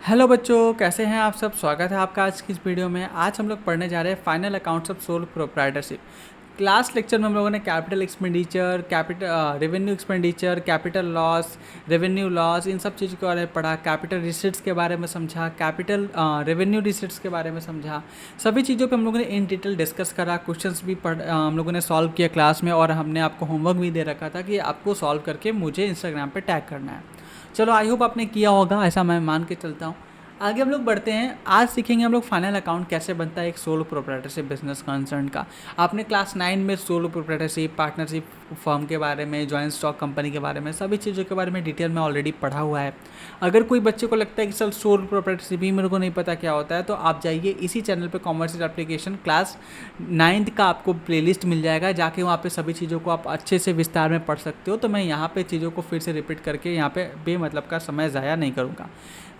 Hello बच्चों, कैसे हैं आप सब। स्वागत है आपका आज की इस वीडियो में। आज हम लोग पढ़ने जा रहे हैं final accounts of sole proprietorship. Class lecture में हम लोगों ने capital expenditure, revenue expenditure, capital loss, revenue loss, इन सब चीज़ों के बारे में पढ़ा। कैपिटल रिसिट्स के बारे में समझा, कैपिटल रेवेन्यू रिसिट्स के बारे में समझा। सभी चीज़ों पे हम लोगों ने इन डिटेल डिस्कस करा। क्वेश्चंस भी हम लोगों ने सॉल्व किया क्लास में, और हमने आपको होमवर्क भी दे रखा था कि आपको सॉल्व करके मुझे इंस्टाग्राम पे टैग करना है। चलो, आई होप आपने किया होगा, ऐसा मैं मान के चलता हूँ। आगे हम लोग बढ़ते हैं। आज सीखेंगे हम लोग फाइनल अकाउंट कैसे बनता है एक सोलो प्रोप्राइटरशिप बिजनेस कंसर्न का। आपने क्लास 9 में सोलो प्रोप्राइटरशिप, पार्टनरशिप फर्म के बारे में, जॉइंट स्टॉक कंपनी के बारे में, सभी चीज़ों के बारे में डिटेल में ऑलरेडी पढ़ा हुआ है। अगर कोई बच्चे को लगता है कि सर सोलो प्रोप्राइटरशिप ही मेरे को नहीं पता क्या होता है, तो आप जाइए इसी चैनल पे कॉमर्शियल एप्लीकेशन क्लास 9th का आपको प्लेलिस्ट मिल जाएगा। जाके वहाँ पे सभी चीज़ों को आप अच्छे से विस्तार में पढ़ सकते हो। तो मैं यहाँ पे चीज़ों को फिर से रिपीट करके यहाँ पे बेमतलब का समय ज़ाया नहीं करूँगा,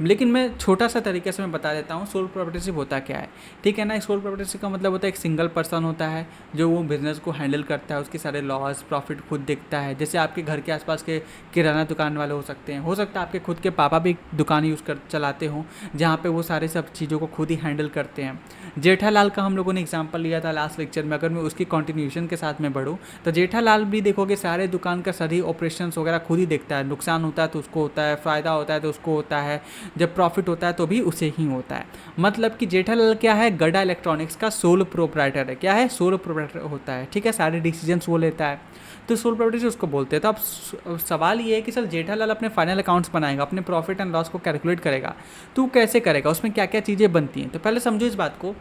लेकिन मैं छोटा सा तरीके से मैं बता देता हूँ सोल प्रोप्राइटरशिप होता क्या है। ठीक है ना। सोल प्रोप्राइटरशिप का मतलब होता है एक सिंगल पर्सन होता है जो वो बिज़नेस को हैंडल करता है, उसके सारे लॉस प्रॉफिट खुद देखता है। जैसे आपके घर के आसपास के किराना दुकान वाले हो सकते हैं, हो सकता है आपके खुद के पापा भी दुकान चलाते हों, जहाँ पे वो सारे सब चीज़ों को खुद ही हैंडल करते हैं। जेठालाल का हम लोगों ने एग्जाम्पल लिया था लास्ट लेक्चर में। अगर मैं उसकी कंटिन्यूशन के साथ में बढ़ूँ तो जेठालाल भी देखोगे सारे दुकान का सारी ऑपरेशंस वगैरह खुद ही देखता है। नुकसान होता है तो उसको होता है, फ़ायदा होता है तो उसको होता है, जब प्रॉफिट होता है तो भी उसे ही होता है। मतलब कि जेठालाल क्या है, गड्डा इलेक्ट्रॉनिक्स का सोल प्रोप्राइटर है। क्या है, सोल प्रोप्राइटर होता है। ठीक है, सारे डिसीजंस वो लेता है, तो सोल प्रोप्राइटर उसको बोलते हैं। तो अब सवाल ये है कि सर जेठालाल अपने फाइनल अकाउंट्स बनाएगा, अपने प्रॉफिट एंड लॉस को कैलकुलेट करेगा, तो कैसे करेगा, उसमें क्या क्या चीज़ें बनती हैं। तो पहले समझो इस बात को।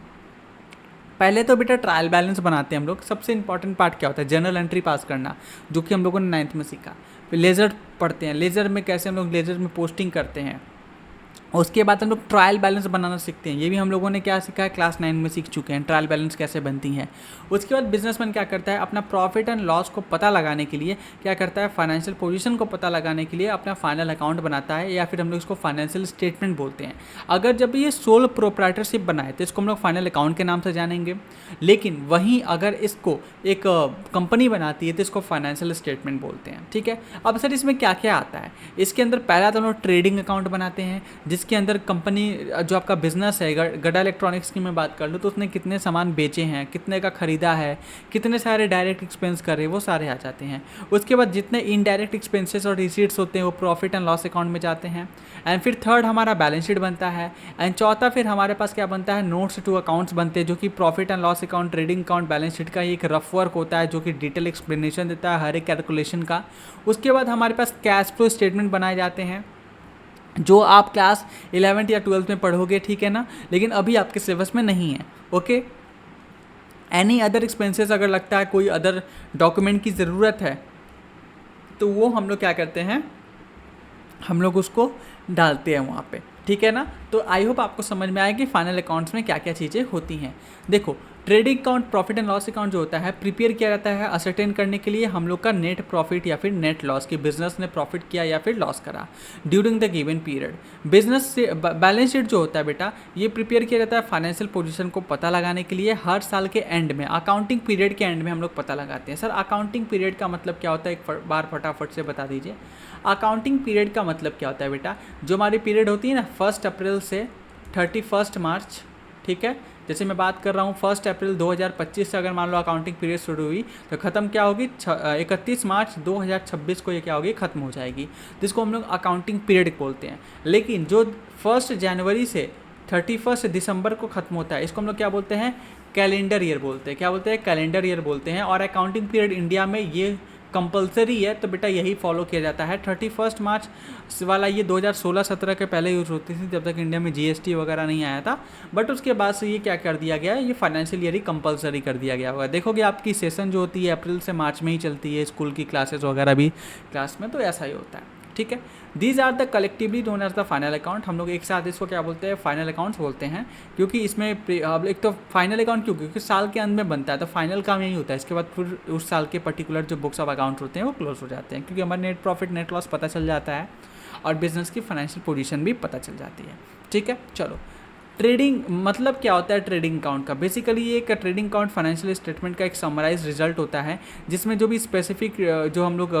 पहले तो बेटा ट्रायल बैलेंस बनाते हैं हम लोग। सबसे इंपॉर्टेंट पार्ट क्या होता है, जर्नल एंट्री पास करना, जो कि हम लोगों ने 9th में सीखा। फिर लेज़र पढ़ते हैं, लेज़र में कैसे हम लोग लेज़र में पोस्टिंग करते हैं। उसके बाद हम लोग ट्रायल बैलेंस बनाना सीखते हैं। ये भी हम लोगों ने क्या सीखा है, क्लास 9 में सीख चुके हैं, ट्रायल बैलेंस कैसे बनती हैं। उसके बाद बिजनेसमैन क्या करता है, अपना प्रॉफिट एंड लॉस को पता लगाने के लिए क्या करता है, फाइनेंशियल पोजीशन को पता लगाने के लिए अपना फाइनल अकाउंट बनाता है, या फिर हम लोग इसको फाइनेंशियल स्टेटमेंट बोलते हैं। अगर जब ये सोल प्रोप्राइटरशिप बनाए तो इसको हम लोग फाइनल अकाउंट के नाम से जानेंगे, लेकिन वहीं अगर इसको एक कंपनी बनाती है तो इसको फाइनेंशियल स्टेटमेंट बोलते हैं। ठीक है। अब सर इसमें क्या क्या आता है, इसके अंदर पहला तो हम लोग ट्रेडिंग अकाउंट बनाते हैं, जिसके अंदर कंपनी जो आपका बिजनेस है, गड्डा इलेक्ट्रॉनिक्स की मैं बात कर लूँ तो उसने कितने सामान बेचे हैं, कितने का खरीदा है, कितने सारे डायरेक्ट एक्सपेंस करे, वो सारे आ जाते हैं। उसके बाद जितने इनडायरेक्ट एक्सपेंसेस और रिसीट्स होते हैं वो प्रॉफिट एंड लॉस अकाउंट में जाते हैं। एंड फिर थर्ड हमारा बैलेंस शीट बनता है। एंड चौथा फिर हमारे पास क्या बनता है, नोट्स टू अकाउंट्स बनते हैं, जो कि profit and loss account, trading account, balance sheet का एक रफ वर्क होता है, जो कि डिटेल एक्सप्लेनेशन देता है हर एक कैलकुलेशन का। उसके बाद हमारे पास कैश फ्लो स्टेटमेंट बनाए जाते हैं, जो आप क्लास 11th या 12th में पढ़ोगे। ठीक है ना, लेकिन अभी आपके सिलेबस में नहीं है। ओके। एनी अदर एक्सपेंसेस अगर लगता है कोई अदर डॉक्यूमेंट की ज़रूरत है, तो वो हम लोग क्या करते हैं, हम लोग उसको डालते हैं वहाँ पे। ठीक है ना। तो आई होप आपको समझ में आए कि फाइनल अकाउंट्स में क्या क्या चीज़ें होती हैं। देखो, trading account, profit and loss account जो होता है, प्रिपेयर किया जाता है असरटेन करने के लिए हम लोग का नेट प्रॉफिट या फिर नेट लॉस, कि बिजनेस ने प्रॉफिट किया या फिर लॉस करा during the given period. Business से बैलेंस शीट जो होता है बेटा, ये प्रिपेयर किया जाता है फाइनेंशियल पोजीशन को पता लगाने के लिए। हर साल के एंड में, अकाउंटिंग पीरियड के एंड में हम लोग पता लगाते हैं। सर अकाउंटिंग पीरियड का मतलब क्या होता है, एक बार फटाफट से बता दीजिए। अकाउंटिंग पीरियड का मतलब क्या होता है बेटा, जो हमारी पीरियड होती है ना 1 अप्रैल से 31 मार्च। ठीक है। जैसे मैं बात कर रहा हूँ 1 अप्रैल 2025 से अगर मान लो अकाउंटिंग पीरियड शुरू हुई, तो ख़त्म क्या होगी, 31 मार्च 2026 को ये क्या होगी, ख़त्म हो जाएगी, जिसको हम लोग अकाउंटिंग पीरियड बोलते हैं। लेकिन जो 1 जनवरी से 31 दिसंबर को ख़त्म होता है, इसको हम लोग क्या बोलते हैं, कैलेंडर ईयर बोलते हैं। क्या बोलते हैं, कैलेंडर ईयर बोलते हैं। और अकाउंटिंग पीरियड इंडिया में ये कंपलसरी है, तो बेटा यही फॉलो किया जाता है। 31 मार्च वाला ये 2016-17 के पहले यूज़ होती थी, जब तक इंडिया में जीएसटी वगैरह नहीं आया था। बट उसके बाद से ये क्या कर दिया गया है, ये फाइनेंशियल ईयर ही कंपलसरी कर दिया गया होगा। देखोगे आपकी सेशन जो होती है अप्रैल से मार्च में ही चलती है, स्कूल की क्लासेस वगैरह भी क्लास में, तो ऐसा ही होता है। ठीक है। These are the collectively known as the final account. हम लोग एक साथ इसको क्या बोलते हैं, फाइनल अकाउंट्स बोलते हैं, क्योंकि इसमें एक तो फाइनल अकाउंट क्यों, क्योंकि साल के अंत में बनता है, तो फाइनल काम यही होता है। इसके बाद फिर उस साल के पर्टिकुलर जो बुक्स ऑफ अकाउंट होते हैं वो क्लोज हो जाते हैं, क्योंकि हमारा नेट प्रॉफिट नेट लॉस पता चल जाता है और बिजनेस की फाइनेंशियल पोजीशन भी पता चल जाती है। ठीक है। चलो, ट्रेडिंग मतलब क्या होता है ट्रेडिंग अकाउंट का? बेसिकली ये एक ट्रेडिंग अकाउंट फाइनेंशियल स्टेटमेंट का एक समराइज रिजल्ट होता है, जिसमें जो भी स्पेसिफिक जो हम लोग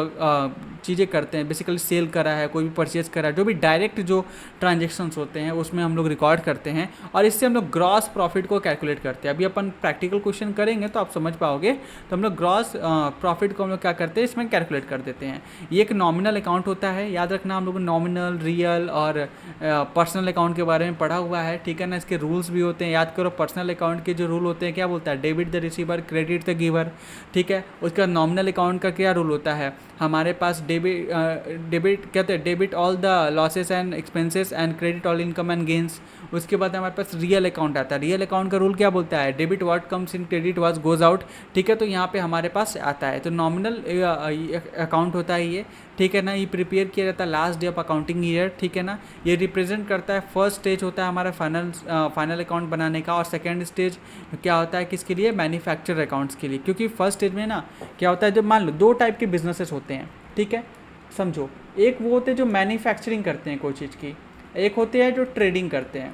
चीज़ें करते हैं, बेसिकली सेल करा है, कोई भी परचेज करा है, जो भी डायरेक्ट जो ट्रांजेक्शन्स होते हैं उसमें हम लोग रिकॉर्ड करते हैं और इससे हम लोग ग्रॉस प्रॉफिट को कैलकुलेट करते हैं। अभी अपन प्रैक्टिकल क्वेश्चन करेंगे तो आप समझ पाओगे। तो हम लोग ग्रॉस प्रॉफिट को हम लोग क्या करते हैं, इसमें कैलकुलेट कर देते हैं। ये एक नॉमिनल अकाउंट होता है, याद रखना। हम लोग नॉमिनल, रियल और पर्सनल अकाउंट के बारे में पढ़ा हुआ है, ठीक है ना। इसके रूल्स भी होते हैं, याद करो। पर्सनल अकाउंट के जो रूल होते हैं क्या बोलता है, debit the receiver, credit the giver, ठीक है। उसका नॉमिनल अकाउंट का क्या रूल होता है, हमारे पास डेबिट कहते हैं debit all the losses and expenses and credit all income and gains. उसके बाद हमारे पास रियल अकाउंट आता है। रियल अकाउंट का रूल क्या बोलता है, debit what comes in, credit what goes out, ठीक है। तो यहाँ पे हमारे पास आता है, तो नॉमिनल अकाउंट होता है ये, ठीक है ना। ये प्रिपेयर किया जाता है last day of accounting year, ठीक है ना। ये रिप्रेजेंट करता है फर्स्ट स्टेज होता है हमारा फाइनल अकाउंट बनाने का, और सेकेंड स्टेज क्या होता है किसके लिए, मैन्युफैक्चर अकाउंट्स के लिए। क्योंकि फर्स्ट स्टेज में ना क्या होता है, जब मान लो दो टाइप के बिजनेसेस होते हैं, ठीक है, समझो। एक वो होते हैं जो मैन्युफैक्चरिंग करते हैं कोई चीज़ की, एक होते हैं जो ट्रेडिंग करते हैं।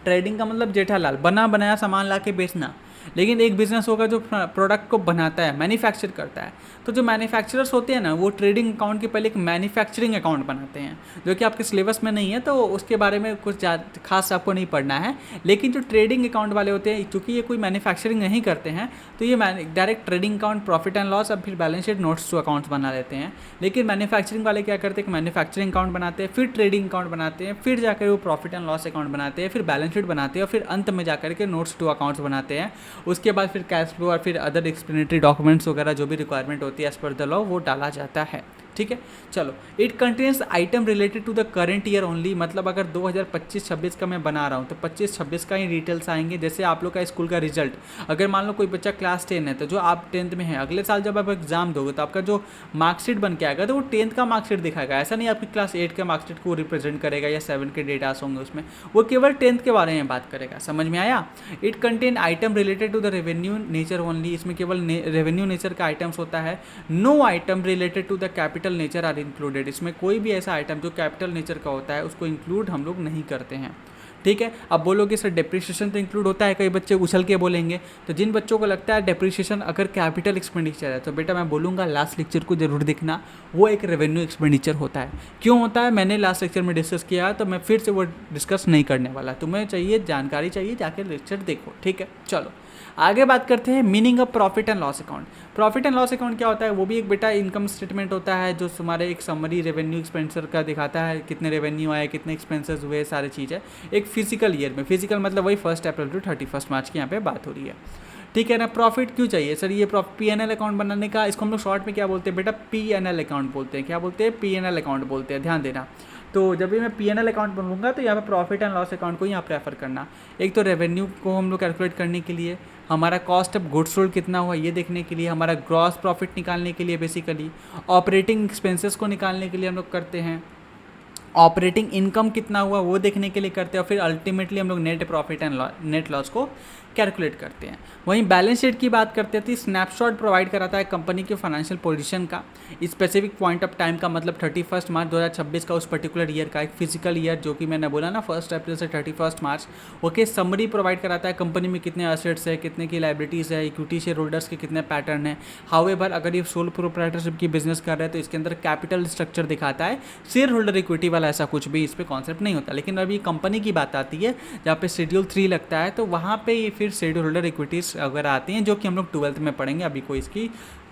ट्रेडिंग का मतलब जेठालाल, बना बनाया सामान ला के बेचना। लेकिन एक बिजनेस होगा जो प्रोडक्ट को बनाता है, मैन्युफैक्चर करता है। तो जो मैन्युफैक्चरर्स होते हैं ना, वो ट्रेडिंग अकाउंट के पहले एक मैन्युफैक्चरिंग अकाउंट बनाते हैं, जो कि आपके सिलेबस में नहीं है, तो उसके बारे में कुछ खास आपको नहीं पढ़ना है। लेकिन जो ट्रेडिंग अकाउंट वाले होते हैं, क्योंकि ये कोई मैन्युफैक्चरिंग नहीं करते हैं, तो ये direct trading account, profit and loss, अब फिर balance sheet, notes to accounts बना लेते हैं। लेकिन मैन्युफैक्चरिंग वाले क्या करते हैं, मैन्युफैक्चरिंग अकाउंट बनाते हैं, फिर ट्रेडिंग अकाउंट बनाते हैं, फिर जाकर वो प्रॉफिट एंड लॉस अकाउंट बनाते हैं, फिर बैलेंस शीट बनाते हैं, और फिर अंत में जाकर के नोट्स टू अकाउंट्स बनाते हैं। उसके बाद फिर कैश फ्लो और फिर अदर एक्सप्लेनेटरी डॉक्यूमेंट्स वगैरह जो भी रिक्वायरमेंट होती है एज पर द लॉ, वो डाला जाता है, ठीक है। चलो, it contains item related to the current year only. मतलब अगर 2025-26 का मैं बना रहा हूँ तो 25-26 का ही डिटेल्स आएंगे। जैसे आप लोग का स्कूल का रिजल्ट, अगर मान लो कोई बच्चा क्लास 10 है, तो जो आप 10th में है, अगले साल जब आप एग्जाम दोगे तो आपका जो मार्कशीट बन के आएगा तो वो 10th का मार्कशीट दिखाएगा। ऐसा नहीं आपकी क्लास 8 के मार्कशीट को रिप्रेजेंट करेगा या 7 के डेटास होंगे उसमें, वो केवल 10th के बारे में बात करेगा। समझ में आया। It contain item related to the revenue nature only. इसमें केवल रेवेन्यू नेचर का आइटम्स होता है। No item related to the capital nature are included. इसमें कोई भी ऐसा आइटम जो कैपिटल नेचर का होता है उसको इंक्लूड हम लोग नहीं करते हैं, ठीक है। अब बोलोगे सर डेप्रिसिएशन तो इंक्लूड होता है, कई बच्चे उछल के बोलेंगे। तो जिन बच्चों को लगता है डेप्रिसिएशन अगर कैपिटल एक्सपेंडिचर है, तो बेटा मैं बोलूँगा लास्ट लेक्चर को जरूर देखना, वो एक रेवेन्यू एक्सपेंडिचर होता है। क्यों होता है, मैंने लास्ट लेक्चर में डिस्कस किया है, तो मैं फिर से वो डिस्कस नहीं करने वाला। तुम्हें चाहिए जानकारी, चाहिए जाके लेक्चर देखो, ठीक है। चलो आगे बात करते हैं meaning of profit and loss account. Profit and loss account क्या होता है, वो भी एक बेटा इनकम स्टेटमेंट होता है, जो तुम्हारे एक समरी रेवेन्यू एक्सपेंडिचर का दिखाता है, कितने रेवेन्यू आए, कितने एक्सपेंसेस हुए, सारी चीज़ है एक फिजिकल ईयर में। फिजिकल मतलब वही 1 अप्रैल टू 31 मार्च की यहाँ पे बात हो रही है, ठीक है ना। प्रॉफिट क्यों चाहिए सर, ये P&L अकाउंट बनाने का, इसको हम लोग शॉर्ट में क्या बोलते हैं बेटा, P&L अकाउंट बोलते हैं। क्या बोलते हैं, P&L अकाउंट बोलते हैं, ध्यान देना। तो जब भी मैं P&L अकाउंट बनूंगा तो यहाँ पे प्रॉफिट एंड लॉस अकाउंट को यहाँ प्रेफर करना। एक तो रेवेन्यू को हम लोग कैलकुलेट करने के लिए, हमारा कॉस्ट ऑफ गुड्स सोल्ड कितना हुआ ये देखने के लिए, हमारा ग्रॉस प्रॉफिट निकालने के लिए, बेसिकली ऑपरेटिंग एक्सपेंसेस को निकालने के लिए हम लोग करते हैं, ऑपरेटिंग इनकम कितना हुआ वो देखने के लिए करते हैं, और फिर अल्टीमेटली हम लोग net profit and net loss को कैलकुलेट करते हैं। वहीं बैलेंस शीट की बात करते थे, स्नैपशॉट प्रोवाइड कराता है कंपनी के फाइनेंशियल पोजीशन का, स्पेसिफिक पॉइंट ऑफ टाइम का, मतलब 31 मार्च 2026 का, उस पर्टिकुलर ईयर का, एक फिजिकल ईयर जो कि मैंने बोला ना 1 अप्रैल से 31 मार्च। ओके, समरी प्रोवाइड कराता है कंपनी में कितने एसेट्स है, कितने की लाइबिलिटीज़ है, इक्विटी शेयर होल्डर्स के कितने पैटर्न है। हाउएवर अगर ये सोल प्रोप्राइटरशिप की बिजनेस कर रहे हैं तो इसके अंदर कैपिटल स्ट्रक्चर दिखाता है, शेयर होल्डर इक्विटी वाला ऐसा कुछ भी इस पर कॉन्सेप्ट नहीं होता। लेकिन अभी कंपनी की बात आती है जहाँ पे शेड्यूल 3 लगता है, तो वहाँ पे ये फिर शेड्यूल होल्डर इक्विटीज़ वगैरह आती हैं, जो कि हम लोग 12th में पढ़ेंगे, अभी कोई इसकी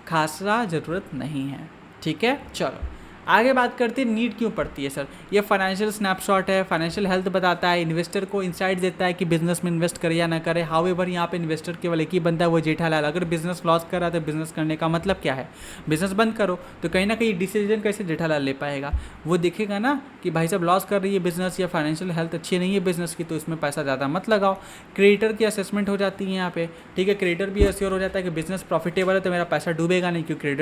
खासा ज़रूरत नहीं है, ठीक है। चलो आगे बात करते हैं, नीड क्यों पड़ती है सर। ये फाइनेंशियल स्नैपशॉट है, फाइनेंशियल हेल्थ बताता है, इन्वेस्टर को इंसाइट देता है कि बिजनेस में इन्वेस्ट करे या ना करे। हाउएवर यहाँ पे इन्वेस्टर केवल एक ही बंदा है, वो जेठालाल। अगर बिजनेस लॉस कर रहा है तो बिजनेस करने का मतलब क्या है, बिजनेस बंद करो। तो कहीं ना कहीं डिसीजन कैसे जेठालाल ले पाएगा, वो देखेगा ना कि भाई साहब लॉस कर रही है बिजनेस, या फाइनेंशियल हेल्थ अच्छी नहीं है बिजनेस की, तो इसमें पैसा ज़्यादा मत लगाओ। क्रिएटर की असेसमेंट हो जाती है यहाँ पे, ठीक है। क्रिएटर भी एश्योर हो जाता है कि बिजनेस प्रॉफिटेबल है तो मेरा पैसा डूबेगा नहीं, क्योंकि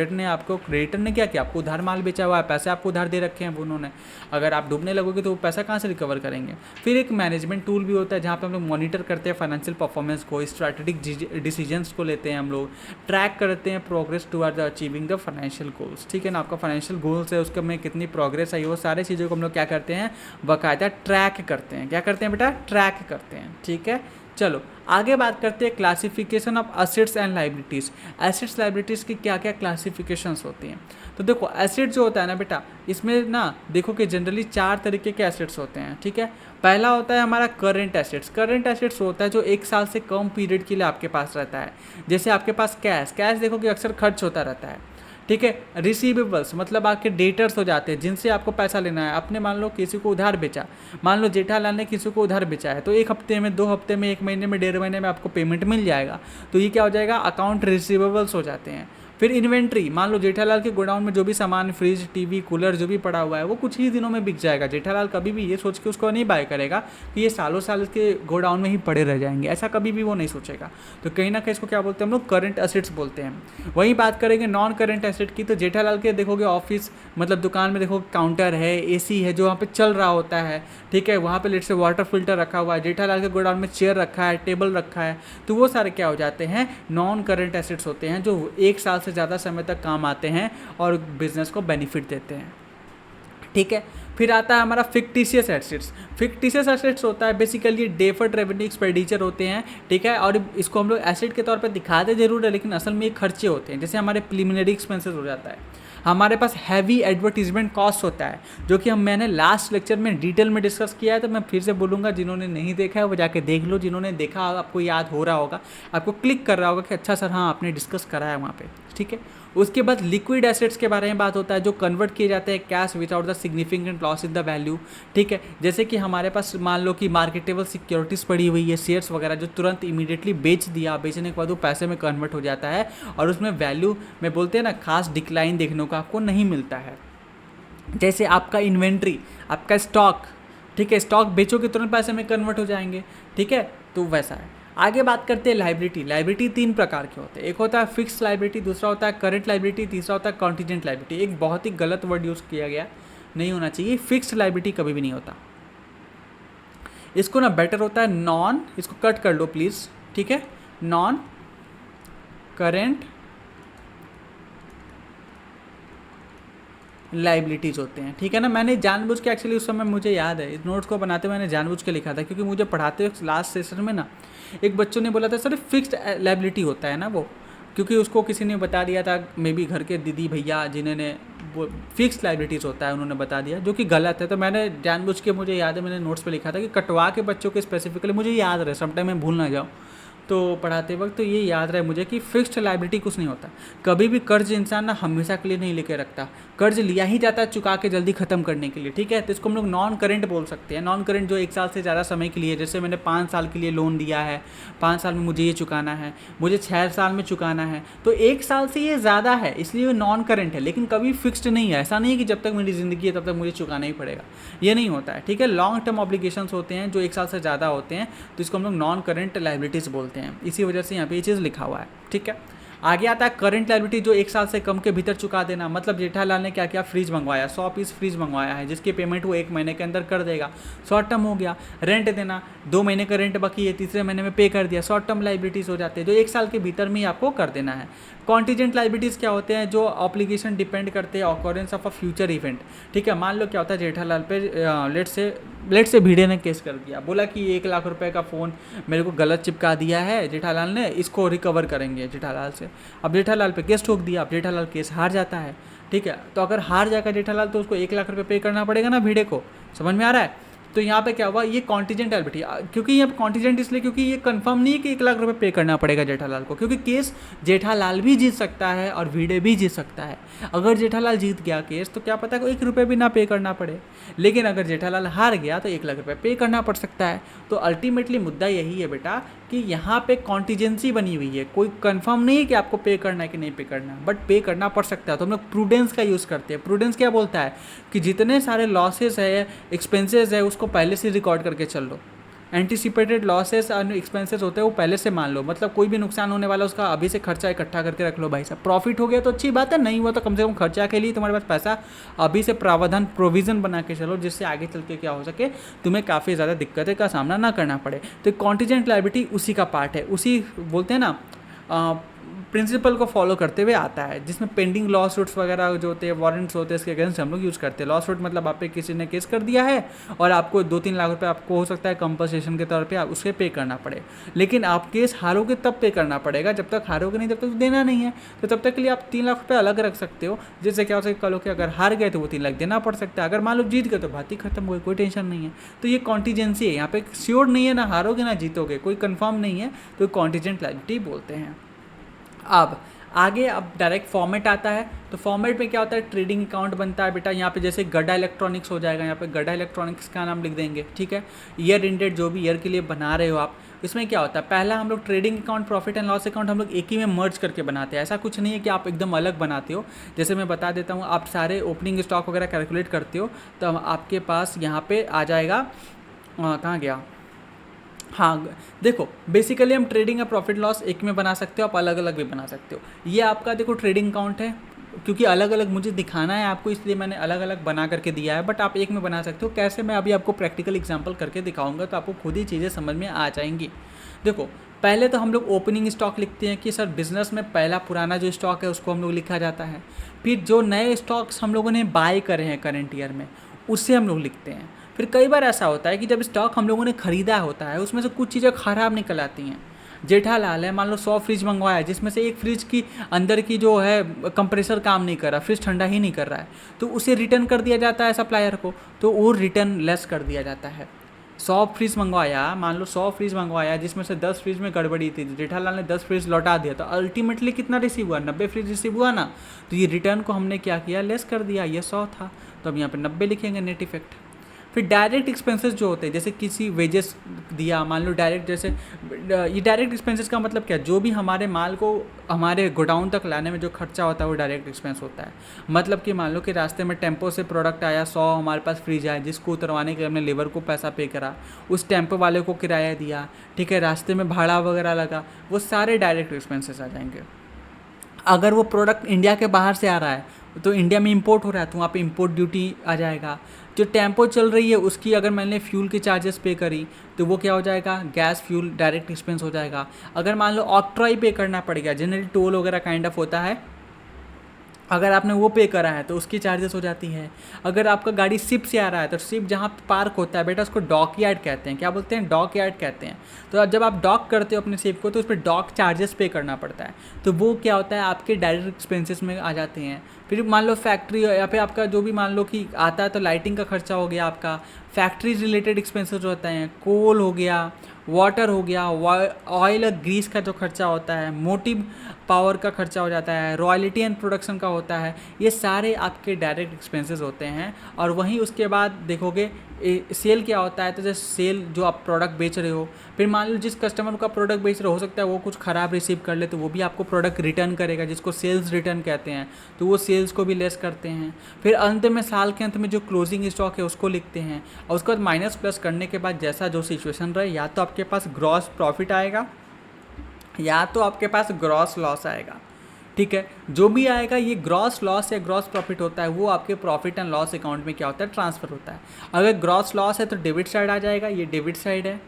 क्रिएटर ने क्या किया, आपको उधार माल बेचा हुआ है, पैसे आपको उधार दे रखे हैं वो उन्होंने, अगर आप डूबने लगोगे तो वो पैसा कहाँ से रिकवर करेंगे। फिर एक मैनेजमेंट टूल भी होता है जहाँ पे हम लोग मॉनिटर करते हैं फाइनेंशियल परफॉर्मेंस को, स्ट्रैटेजिक डिसीजंस को लेते हैं हम लोग, ट्रैक करते हैं progress toward achieving the financial goals, ठीक है ना। आपका फाइनेंशियल गोल्स है उसके में कितनी प्रोग्रेस आई, वो सारी चीज़ों को हम लोग क्या करते हैं, बाकायदा ट्रैक करते हैं। क्या करते हैं बेटा, ट्रैक करते हैं, ठीक है। चलो आगे बात करते हैं classification of assets and liabilities. Assets liabilities की क्या क्या क्लासिफिकेशंस होती हैं। तो देखो एसेट जो होता है ना बेटा, इसमें ना देखो कि जनरली 4 तरीके के एसेट्स होते हैं, ठीक है। पहला होता है हमारा करंट एसेट्स। करंट एसेट्स होता है जो 1 साल से कम पीरियड के लिए आपके पास रहता है। जैसे आपके पास कैश देखो कि अक्सर खर्च होता रहता है, ठीक है। रिसीवेबल्स मतलब आपके डेटर्स हो जाते हैं जिनसे आपको पैसा लेना है। आपने मान लो किसी को उधार बेचा, मान लो जेठालाल ने किसी को उधार बेचा है, तो 1 हफ्ते में, 2 हफ्ते में, 1 महीने में, 1.5 महीने में आपको पेमेंट मिल जाएगा, तो ये क्या हो जाएगा, अकाउंट रिसीवेबल्स हो जाते हैं। फिर इन्वेंट्री, मान लो जेठालाल के गोडाउन में जो भी सामान, फ्रिज, टीवी, कूलर जो भी पड़ा हुआ है वो कुछ ही दिनों में बिक जाएगा। जेठालाल कभी भी ये सोच के उसको नहीं बाय करेगा कि ये सालों साल के गोडाउन में ही पड़े रह जाएंगे, ऐसा कभी भी वो नहीं सोचेगा। तो कहीं ना कहीं इसको क्या बोलते हैं हम लोग, करंट एसेट्स बोलते हैं। वहीं बात करेंगे नॉन करंट एसेट की, तो जेठालाल के देखोगे ऑफिस मतलब दुकान में देखो काउंटर है, एसी है जो वहाँ पे चल रहा होता है, ठीक है। वहाँ पे लेट से वाटर फिल्टर रखा हुआ है, जेठालाल के गोडाउन में चेयर रखा है, टेबल रखा है, तो वो सारे क्या हो जाते हैं, नॉन करंट एसेट्स होते हैं जो 1 साल से ज़्यादा समय तक काम आते हैं और बिजनेस को बेनिफिट देते हैं, ठीक है। फिर आता है हमारा फिक्टिशियस एसेट्स। फिक्टिशियस एसेट्स होता है बेसिकली डेफर्ड रेवेन्यू एक्सपेंडिचर होते हैं, ठीक है। और इसको हम लोग एसेट के तौर पे दिखाते जरूर है लेकिन असल में ये खर्चे होते हैं। जैसे हमारे प्रिलिमिनरी एक्सपेंसेस हो जाता है, हमारे पास हैवी एडवर्टीजमेंट कॉस्ट होता है जो कि मैंने लास्ट लेक्चर में डिटेल में डिस्कस किया है, तो मैं फिर से बोलूँगा, जिन्होंने नहीं देखा है वो जाके देख लो, जिन्होंने देखा आपको याद हो रहा होगा, आपको क्लिक कर रहा होगा कि अच्छा सर हाँ आपने डिस्कस करा है वहाँ पे, ठीक है। उसके बाद लिक्विड एसेट्स के बारे में बात होता है जो कन्वर्ट किए जाते हैं cash without the significant loss in the value, ठीक है। जैसे कि हमारे पास मान लो कि मार्केटेबल सिक्योरिटीज़ पड़ी हुई है, शेयर्स वगैरह, जो तुरंत इमीडिएटली बेच दिया, बेचने के बाद वो पैसे में कन्वर्ट हो जाता है और उसमें वैल्यू में बोलते हैं ना खास डिक्लाइन देखने को आपको नहीं मिलता है। जैसे आपका इन्वेंट्री, आपका स्टॉक, ठीक है, स्टॉक बेचो के तुरंत पैसे में कन्वर्ट हो जाएंगे, ठीक है, तो वैसा है। आगे बात करते हैं लाइबिलिटी। लाइबिलिटी 3 प्रकार के होते हैं, एक होता है फिक्स लाइबिलिटी, दूसरा होता है करंट लाइबिलिटी, तीसरा होता है कॉन्टीजेंट लाइबिलिटी। एक बहुत ही गलत वर्ड यूज़ किया गया, नहीं होना चाहिए, फिक्स्ड लाइबिलिटी कभी भी नहीं होता। इसको ना बेटर होता है नॉन, इसको कट कर लो प्लीज़, ठीक है, नॉन करेंट लाइबिलिटीज़ होते हैं, ठीक है ना। मैंने जानबूझ के एक्चुअली उस समय मुझे याद है, इस नोट्स को बनाते मैंने जानबूझ के लिखा था क्योंकि मुझे पढ़ाते वक्त लास्ट सेशन में ना एक बच्चों ने बोला था सर फिक्स्ड लाइबिलिटी होता है ना वो, क्योंकि उसको किसी ने बता दिया था, मे बी घर के दीदी भैया जिन्होंने वो फिक्स्ड लाइबिलिटीज़ होता है उन्होंने बता दिया, जो कि गलत है। तो मैंने जानबूझ के, मुझे याद है मैंने नोट्स पे लिखा था कि कटवा के बच्चों के स्पेसिफिकली, मुझे याद रहे समटाइम मैं भूल ना जाऊँ, तो पढ़ाते वक्त तो ये याद रहे मुझे कि फिक्स्ड लाइबिलिटी कुछ नहीं होता। कभी भी कर्ज इंसान ना हमेशा के लिए नहीं लेके रखता, कर्ज लिया ही जाता है चुका के जल्दी खत्म करने के लिए, ठीक है। तो इसको हम लोग नॉन करेंट बोल सकते हैं। नॉन करेंट जो 1 साल से ज़्यादा समय के लिए, जैसे मैंने 5 साल के लिए लोन दिया है, 5 साल में मुझे ये चुकाना है, मुझे 6 साल में चुकाना है, तो 1 साल से ये ज़्यादा है इसलिए वो नॉन करेंट है, लेकिन कभी फिक्स्ड नहीं है। ऐसा नहीं है कि जब तक मेरी ज़िंदगी है तब तक मुझे चुकाना ही पड़ेगा, ये नहीं होता है, ठीक है। लॉन्ग टर्म ऑब्लिगेशंस होते हैं जो 1 साल से ज़्यादा होते हैं, तो इसको हम लोग नॉन करेंट लाइबिलिटीज़ बोलते हैं, इसी वजह से यहाँ पे ये चीज़ लिखा हुआ है, ठीक है। आगे आता है करंट लायबिलिटी, जो 1 साल से कम के भीतर चुका देना। मतलब जेठालाल ने क्या किया, फ्रिज मंगवाया, 100 पीस फ्रिज मंगवाया है जिसकी पेमेंट वो 1 महीने के अंदर कर देगा, शॉर्ट टर्म हो गया। रेंट देना, 2 महीने का रेंट बाकी है, तीसरे महीने में पे कर दिया, शॉर्ट टर्म लाइबिलिटीज़ हो जाते हैं जो 1 साल के भीतर में ही आपको कर देना है। कॉन्टीजेंट लाइबिलिटीज़ क्या होते हैं, जो ऑब्लिगेशन डिपेंड करते हैं occurrence of a future event, ठीक है। मान लो क्या होता है जेठालाल पे लेट से भिड़े ने केस कर दिया, बोला कि 1 लाख रुपए का फ़ोन मेरे को गलत चिपका दिया है जेठालाल ने, इसको रिकवर करेंगे जेठालाल से। अब जेठालाल पे केस ठोक दिया, अब जेठालाल केस हार जाता है, ठीक है। तो अगर हार जाएगा जेठालाल तो उसको 1 लाख रुपए पे करना पड़ेगा ना भिड़े को, समझ में आ रहा है। तो यहाँ पे क्या हुआ, ये कॉन्टीजेंट लायबिलिटी, क्योंकि यहाँ पे कॉन्टीजेंट इसलिए क्योंकि ये कंफर्म नहीं है कि 1 लाख रुपए पे करना पड़ेगा जेठालाल को, क्योंकि केस जेठालाल भी जीत सकता है और भिड़े भी जीत सकता है। अगर जेठालाल जीत गया केस तो क्या पता है 1 रुपये भी ना पे करना पड़े, लेकिन अगर जेठालाल हार गया तो 1 लाख रुपये पे करना पड़ सकता है। तो अल्टीमेटली मुद्दा यही है बेटा कि यहाँ पे कॉन्टीजेंसी बनी हुई है, कोई कंफर्म नहीं है कि आपको पे करना है कि नहीं पे करना है, बट पे करना पड़ सकता है। तो हम लोग प्रूडेंस का यूज़ करते हैं। प्रूडेंस क्या बोलता है कि जितने सारे लॉसेस है, एक्सपेंसेस है, उसको पहले से रिकॉर्ड करके चल लो, एंटिसिपेटेड लॉसेस और एक्सपेंसेस होते हैं वो पहले से मान लो, मतलब कोई भी नुकसान होने वाला उसका अभी से खर्चा इकट्ठा करके रख लो भाई साहब। प्रॉफिट हो गया तो अच्छी बात है, नहीं हुआ तो कम से कम खर्चा के लिए तुम्हारे पास पैसा अभी से प्रावधान प्रोविज़न बना के चलो, जिससे आगे चल के क्या हो सके, तुम्हें काफ़ी ज़्यादा दिक्कतें का सामना ना करना पड़े। तो कॉन्टीजेंट लायबिलिटी उसी का पार्ट है, उसी बोलते हैं ना प्रिंसिपल को फॉलो करते हुए आता है, जिसमें पेंडिंग लॉ सूट्स वगैरह जो होते हैं, वारंट्स होते हैं, इसके अगेंस्ट हम लोग यूज़ करते हैं। लॉ सूट मतलब आप पे किसी ने केस कर दिया है और आपको 2-3 लाख रुपए आपको हो सकता है कंपनसेशन के तौर पे आप उसके पे करना पड़े, लेकिन आप केस हारोगे तब पे करना पड़ेगा, जब तक हारोगे नहीं तब तक देना नहीं है। तो तब तक के लिए आप 3 लाख रुपये अलग रख सकते हो, जिससे क्या हो सके कल को अगर हार गए तो वो 3 लाख देना पड़ सकता है, अगर मान लो जीत गए तो बात ही खत्म हो गई, कोई टेंशन नहीं है। तो ये कॉन्टीजेंसी है, यहाँ पे श्योर नहीं है, ना हारोगे ना जीतोगे, कोई कंफर्म नहीं है, तो कॉन्टीजेंट लायबिलिटी बोलते हैं। अब डायरेक्ट फॉर्मेट आता है, तो फॉर्मेट में क्या होता है, ट्रेडिंग अकाउंट बनता है बेटा। यहाँ पे जैसे गड्ढा इलेक्ट्रॉनिक्स हो जाएगा, यहाँ पे गड्ढा इलेक्ट्रॉनिक्स का नाम लिख देंगे, ठीक है। ईयर इंडेड जो भी ईयर के लिए बना रहे हो आप, इसमें क्या होता है, पहला हम लोग trading account, profit and loss account हम लोग एक ही में मर्ज करके बनाते हैं। ऐसा कुछ नहीं है कि आप एकदम अलग बनाते हो। जैसे मैं बता देता हूँ, आप सारे ओपनिंग स्टॉक वगैरह कैलकुलेट करते हो तो आपके पास यहाँ पे आ जाएगा, कहाँ गया, हाँ देखो, बेसिकली हम ट्रेडिंग या प्रॉफिट लॉस एक में बना सकते हो, आप अलग अलग भी बना सकते हो। ये आपका देखो ट्रेडिंग अकाउंट है, क्योंकि अलग अलग मुझे दिखाना है आपको, इसलिए मैंने अलग अलग बना करके दिया है, बट आप एक में बना सकते हो। कैसे, मैं अभी आपको प्रैक्टिकल एग्जांपल करके दिखाऊंगा, तो आपको खुद ही चीज़ें समझ में आ जाएंगी। देखो, पहले तो हम लोग ओपनिंग स्टॉक लिखते हैं कि सर बिज़नेस में पहला पुराना जो स्टॉक है उसको हम लोग लिखा जाता है। फिर जो नए स्टॉक्स हम लोगों ने बाय करे हैं करेंट ईयर में, उससे हम लोग लिखते हैं। फिर कई बार ऐसा होता है कि जब स्टॉक हम लोगों ने ख़रीदा होता है, उसमें से कुछ चीज़ें ख़राब निकल आती हैं। जेठालाल है, मान लो 100 फ्रिज मंगवाया, जिसमें से एक फ्रिज की अंदर की जो है कंप्रेसर काम नहीं कर रहा, फ्रिज ठंडा ही नहीं कर रहा है, तो उसे रिटर्न कर दिया जाता है सप्लायर को, तो वो रिटर्न लेस कर दिया जाता है। 100 फ्रिज मंगवाया, मान लो 100 फ्रिज मंगवाया, जिसमें से 10 फ्रिज में गड़बड़ी थी, जेठालाल ने 10 फ्रिज लौटा दिया, तो अल्टीमेटली कितना रिसीव हुआ, 90 फ्रिज रिसीव हुआ ना। तो ये रिटर्न को हमने क्या किया, लेस कर दिया, ये 100 था, तो अब यहाँ पे 90 लिखेंगे, नेट इफेक्ट। फिर डायरेक्ट एक्सपेंसेस जो होते हैं, जैसे किसी वेजेस दिया, मान लो डायरेक्ट, जैसे ये डायरेक्ट एक्सपेंसेस का मतलब क्या, जो भी हमारे माल को हमारे गोडाउन तक लाने में जो खर्चा होता है वो डायरेक्ट एक्सपेंस होता है। मतलब कि मान लो कि रास्ते में टेम्पो से प्रोडक्ट आया, 100 हमारे पास फ्रिज आया, जिसको उतरवाने के हमने लेबर को पैसा पे करा, उस टेम्पो वाले को किराया दिया, ठीक है, रास्ते में भाड़ा वगैरह लगा, वो सारे डायरेक्ट एक्सपेंसेस आ जाएंगे। अगर वो प्रोडक्ट इंडिया के बाहर से आ रहा है, तो इंडिया में इंपोर्ट हो रहा है, तो वहाँ पे इंपोर्ट ड्यूटी आ जाएगा। जो टेम्पो चल रही है उसकी अगर मैंने फ्यूल के चार्जेस पे करी, तो वो क्या हो जाएगा, गैस फ्यूल डायरेक्ट एक्सपेंस हो जाएगा। अगर मान लो ऑक्ट्रॉय पे करना पड़ेगा, जनरली टोल वगैरह काइंड ऑफ होता है, अगर आपने वो पे करा है तो उसकी चार्जेस हो जाती है। अगर आपका गाड़ी शिप से आ रहा है, तो शिप जहाँ पार्क होता है बेटा, उसको डॉक यार्ड कहते हैं। क्या बोलते हैं, डॉक यार्ड कहते हैं। तो जब आप डॉक करते हो अपने शिप को, तो उस पर डॉक चार्जेस पे करना पड़ता है, तो वो क्या होता है, आपके डायरेक्ट एक्सपेंसेस में आ जाते हैं। फिर मान लो फैक्ट्री या फिर आपका जो भी मान लो कि आता है, तो लाइटिंग का खर्चा हो गया आपका, फैक्ट्री रिलेटेड एक्सपेंसेस होते हैं, कोल हो गया, वाटर हो गया, ऑयल और ग्रीस का जो खर्चा होता है, मोटिव पावर का खर्चा हो जाता है, रॉयल्टी एंड प्रोडक्शन का होता है, ये सारे आपके डायरेक्ट एक्सपेंसेस होते हैं। और वहीं उसके बाद देखोगे सेल क्या होता है, तो जैसे सेल जो आप प्रोडक्ट बेच रहे हो, फिर मान लो जिस कस्टमर का प्रोडक्ट बेच रहे हो सकता है वो कुछ ख़राब रिसीव कर ले, तो वो भी आपको प्रोडक्ट रिटर्न करेगा, जिसको सेल्स रिटर्न कहते हैं, तो वो सेल्स को भी लेस करते हैं। फिर अंत में, साल के अंत में जो क्लोजिंग स्टॉक है उसको लिखते हैं, और उसके बाद माइनस प्लस करने के बाद जैसा जो सिचुएशन रहे, या तो आपके पास ग्रॉस प्रॉफिट आएगा या तो आपके पास ग्रॉस लॉस आएगा। ठीक है, जो भी आएगा, ये ग्रॉस लॉस या ग्रॉस प्रॉफिट होता है, वो आपके प्रॉफिट एंड लॉस अकाउंट में क्या होता है, ट्रांसफ़र होता है। अगर ग्रॉस लॉस है तो डेबिट साइड आ जाएगा, ये डेबिट साइड है।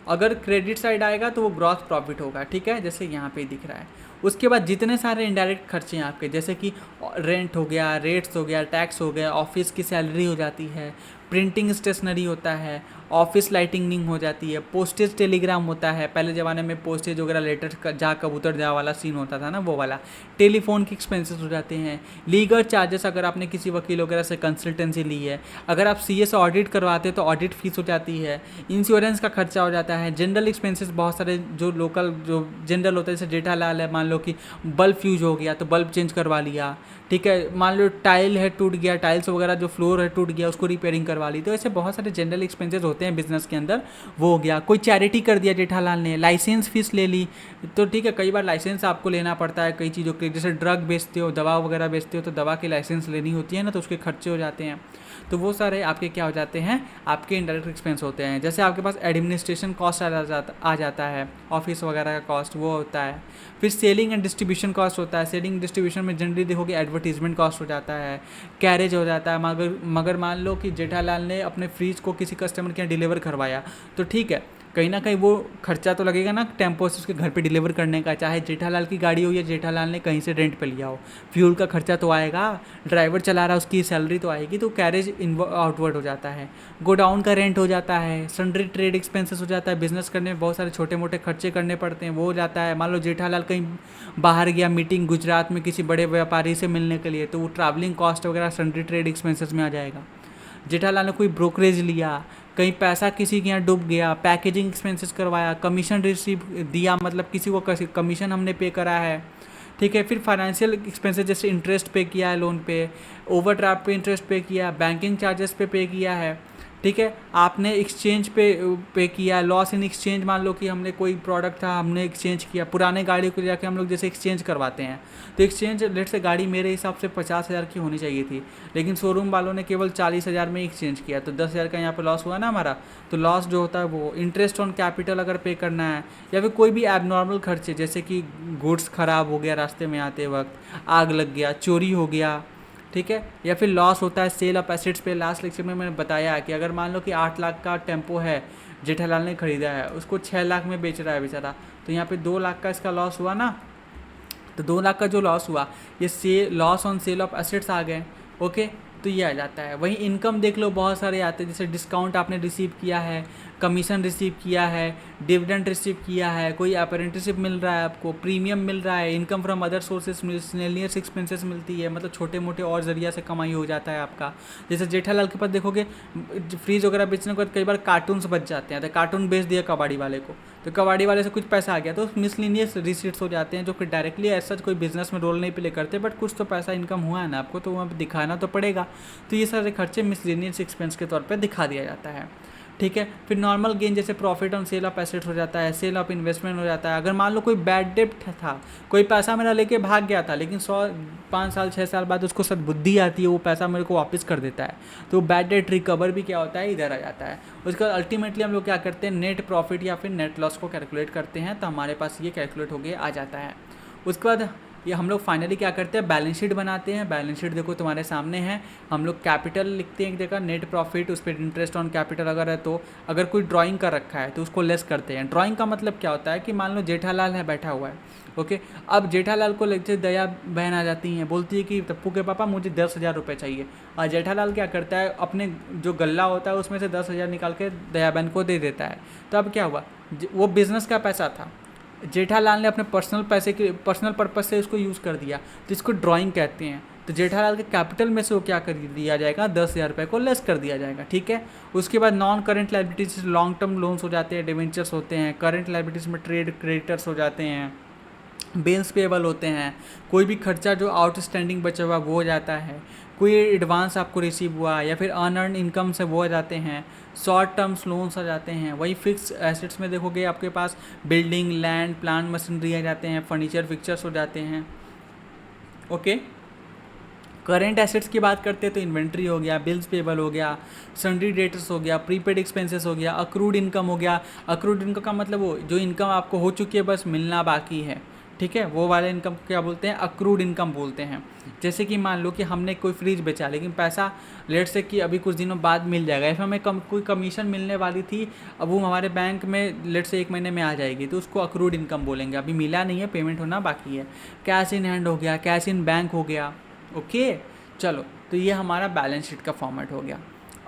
अगर क्रेडिट साइड आएगा तो वो ग्रॉस प्रॉफिट होगा, ठीक है, जैसे यहाँ पे दिख रहा है। उसके बाद जितने सारे इनडायरेक्ट खर्चे हैं आपके, जैसे कि रेंट हो गया, रेट्स हो गया, टैक्स हो गया, ऑफिस की सैलरी हो जाती है, प्रिंटिंग स्टेशनरी होता है, ऑफिस लाइटिंग हो जाती है, पोस्टेज टेलीग्राम होता है। पहले ज़माने में पोस्टेज वगैरह लेटर जा कबूतर जा वाला सीन होता था ना, वो वाला। टेलीफोन के एक्सपेंसेस हो जाते हैं, लीगल चार्जेस, अगर आपने किसी वकील वगैरह से कंसल्टेंसी ली है, अगर आप सीए से ऑडिट करवाते हैं तो ऑडिट फीस हो जाती है, इंश्योरेंस का खर्चा हो जाता है, जनरल एक्सपेंसेस बहुत सारे जो लोकल जो जनरल होता है, जैसे जेठालाल है, मान लो कि बल्ब फ्यूज हो गया तो बल्ब चेंज करवा लिया, ठीक है, मान लो टाइल है टूट गया, टाइल्स वगैरह जो फ्लोर है टूट गया, उसको रिपेयरिंग करवा ली, तो ऐसे बहुत सारे जनरल एक्सपेंसेस होते हैं बिजनेस के अंदर, वो हो गया। कोई चैरिटी कर दिया जेठालाल ने, लाइसेंस फीस ले ली, तो ठीक है, कई बार लाइसेंस आपको लेना पड़ता है कई चीज़ों के, जैसे ड्रग बेचते हो, दवा वगैरह बेचते हो, तो दवा की लाइसेंस लेनी होती है ना, तो उसके खर्चे हो जाते हैं। तो वो सारे आपके क्या हो जाते हैं, आपके इनडायरेक्ट एक्सपेंस होते हैं। जैसे आपके पास एडमिनिस्ट्रेशन कॉस्ट आ जाता है, ऑफिस वगैरह का कॉस्ट वो होता है। फिर सेलिंग एंड डिस्ट्रीब्यूशन कॉस्ट होता है। सेलिंग डिस्ट्रीब्यूशन में जनरली देखोगे एडवर्टीजमेंट कॉस्ट हो जाता है, कैरेज हो जाता है। मगर मान लो कि जेठालाल ने अपने फ्रिज को किसी कस्टमर के यहाँ डिलीवर करवाया, तो ठीक है, कहीं ना कहीं वो खर्चा तो लगेगा ना टेम्पो से उसके घर पे डिलीवर करने का, चाहे जेठालाल की गाड़ी हो या जेठालाल ने कहीं से रेंट पे लिया हो, फ्यूल का खर्चा तो आएगा, ड्राइवर चला रहा है उसकी सैलरी तो आएगी, तो कैरेज आउटवर्ड हो जाता है। गोडाउन का रेंट हो जाता है, सन्ड्री ट्रेड एक्सपेंसेस हो जाता है, बिजनेस करने में बहुत सारे छोटे मोटे खर्चे करने पड़ते हैं, वो हो जाता है। मान लो जेठालाल कहीं बाहर गया मीटिंग गुजरात में किसी बड़े व्यापारी से मिलने के लिए, तो वो ट्रैवलिंग कॉस्ट वगैरह सन्ड्री ट्रेड एक्सपेंसेस में आ जाएगा। जेठालाल ने कोई ब्रोकरेज लिया, कहीं पैसा किसी के यहाँ डूब गया, पैकेजिंग एक्सपेंसेस करवाया, कमीशन रिसीव दिया, मतलब किसी को कमीशन हमने पे करा है, ठीक है। फिर फाइनेंशियल एक्सपेंसेस जैसे इंटरेस्ट पे किया है लोन पे, ओवरड्राफ्ट पे इंटरेस्ट पे किया, बैंकिंग चार्जेस पे किया है, ठीक है। आपने एक्सचेंज पे किया, लॉस इन एक्सचेंज, मान लो कि हमने कोई प्रोडक्ट था हमने एक्सचेंज किया, पुराने गाड़ी को जाके हम लोग जैसे एक्सचेंज करवाते हैं, तो एक्सचेंज लेट से गाड़ी मेरे हिसाब से 50,000 की होनी चाहिए थी, लेकिन शोरूम वालों ने केवल 40,000 में एक्सचेंज किया, तो 10,000 का यहाँ पे लॉस हुआ ना हमारा। तो लॉस जो होता है वो इंटरेस्ट ऑन कैपिटल अगर पे करना है, या फिर कोई भी एबनॉर्मल खर्चे जैसे कि गुड्स ख़राब हो गया रास्ते में आते वक्त, आग लग गया, चोरी हो गया, ठीक है, या फिर लॉस होता है सेल ऑफ एसेट्स पे। लास्ट लेक्चर में मैंने बताया कि अगर मान लो कि 8 लाख का टेम्पो है, जेठालाल ने खरीदा है, उसको 6 लाख में बेच रहा है बेचारा, तो यहाँ पे 2 लाख का इसका लॉस हुआ ना। तो 2 लाख का जो लॉस हुआ, ये loss on sale of assets आ गए, ओके, तो ये आ जाता है। वहीं इनकम देख लो बहुत सारे आते हैं, जैसे डिस्काउंट आपने रिसीव किया है, कमीशन रिसीव किया है, डिविडेंड रिसीव किया है, कोई अप्रेंटिसशिप मिल रहा है आपको, प्रीमियम मिल रहा है, income from other sources miscellaneous expenses मिलती है, मतलब छोटे मोटे और जरिया से कमाई हो जाता है आपका। जैसे जेठालाल के पास देखोगे फ्रीज वगैरह बेचने के बाद कई बार कार्टून्स बच जाते हैं, तो कार्टून बेच दिया कबाड़ी वाले को, तो कबाड़ी वाले से कुछ पैसा आ गया, तो मिसलेनियस रिसीट्स हो जाते हैं, जो कि डायरेक्टली ऐसा कोई बिजनेस में रोल नहीं प्ले करते, बट कुछ तो पैसा इनकम हुआ है ना आपको, तो वहाँ दिखाना तो पड़ेगा। तो ये सारे खर्चे मिसलेनियस एक्सपेंस के तौर पे दिखा दिया जाता है, ठीक है। फिर नॉर्मल गेन जैसे profit on sale of assets हो जाता है, सेल ऑफ इन्वेस्टमेंट हो जाता है। अगर मान लो कोई बैड डेप्ट था, कोई पैसा मेरा लेके भाग गया था, लेकिन 5 साल 6 साल बाद उसको सद्बुद्धि आती है, वो पैसा मेरे को वापस कर देता है, तो बैड डेट रिकवर भी क्या होता है, इधर आ जाता है। उसके बाद अल्टीमेटली हम लोग क्या करते हैं, नेट प्रॉफिट या फिर नेट लॉस को कैलकुलेट करते हैं, तो हमारे पास ये कैलकुलेट होके आ जाता है। उसके बाद ये हम लोग फाइनली क्या करते हैं, बैलेंस शीट बनाते हैं। बैलेंस शीट देखो तुम्हारे सामने है, हम लोग कैपिटल लिखते हैं एक जगह, नेट प्रॉफिट, उस पर इंटरेस्ट ऑन कैपिटल अगर है तो, अगर कोई ड्राइंग कर रखा है तो उसको लेस करते हैं। ड्राइंग का मतलब क्या होता है कि मान लो जेठालाल है बैठा हुआ है, ओके, अब जेठालाल को लेकर दया बहन आ जाती हैं, बोलती है कि तप्पू के पापा मुझे 10,000 रुपये चाहिए, और जेठालाल क्या करता है, अपने जो गल्ला होता है उसमें से 10,000 निकाल के दया बहन को दे देता है। तो अब क्या हुआ, वो बिज़नेस का पैसा था, जेठालाल ने अपने पर्सनल पर्पस से उसको यूज़ कर दिया, तो इसको ड्राइंग कहते हैं। तो जेठालाल के कैपिटल में से वो क्या कर दिया जाएगा, 10,000 रुपये को लेस कर दिया जाएगा, ठीक है। उसके बाद non current liabilities long term loans हो जाते हैं, डिवेंचर्स होते हैं, करंट लाइबिलिटीज में ट्रेड क्रेडिटर्स हो जाते हैं, बिल्स पेबल होते हैं, कोई भी खर्चा जो आउटस्टैंडिंग बचा हुआ वो हो जाता है, कोई एडवांस आपको रिसीव हुआ या फिर अनअर्न इनकम से वो आ जाते हैं, शॉर्ट टर्म्स लोन्स आ जाते हैं। वही फिक्स एसेट्स में देखोगे आपके पास बिल्डिंग, लैंड, प्लांट, मशीनरी आ जाते हैं, फर्नीचर, फिक्चर्स हो जाते हैं, ओके। करेंट एसेट्स की बात करते हैं तो इन्वेंट्री हो गया, बिल्स पेबल हो गया, सन्ड्री डेटर्स हो गया, प्रीपेड एक्सपेंसेस हो गया, अक्रूड इनकम हो गया। अक्रूड इनकम का मतलब वो जो इनकम आपको हो चुकी है बस मिलना बाकी है, ठीक है, वो वाले इनकम को क्या बोलते हैं, अक्रूड इनकम बोलते हैं। जैसे कि मान लो कि हमने कोई फ्रिज बेचा, लेकिन पैसा लेट से कि अभी कुछ दिनों बाद मिल जाएगा, या फिर हमें कोई कमीशन मिलने वाली थी, अब वो हमारे बैंक में लेट से 1 महीने में आ जाएगी, तो उसको अक्रूड इनकम बोलेंगे। अभी मिला नहीं है, पेमेंट होना बाकी है। कैश इन हैंड हो गया, कैश इन बैंक हो गया, ओके। चलो, तो ये हमारा बैलेंस शीट का फॉर्मेट हो गया,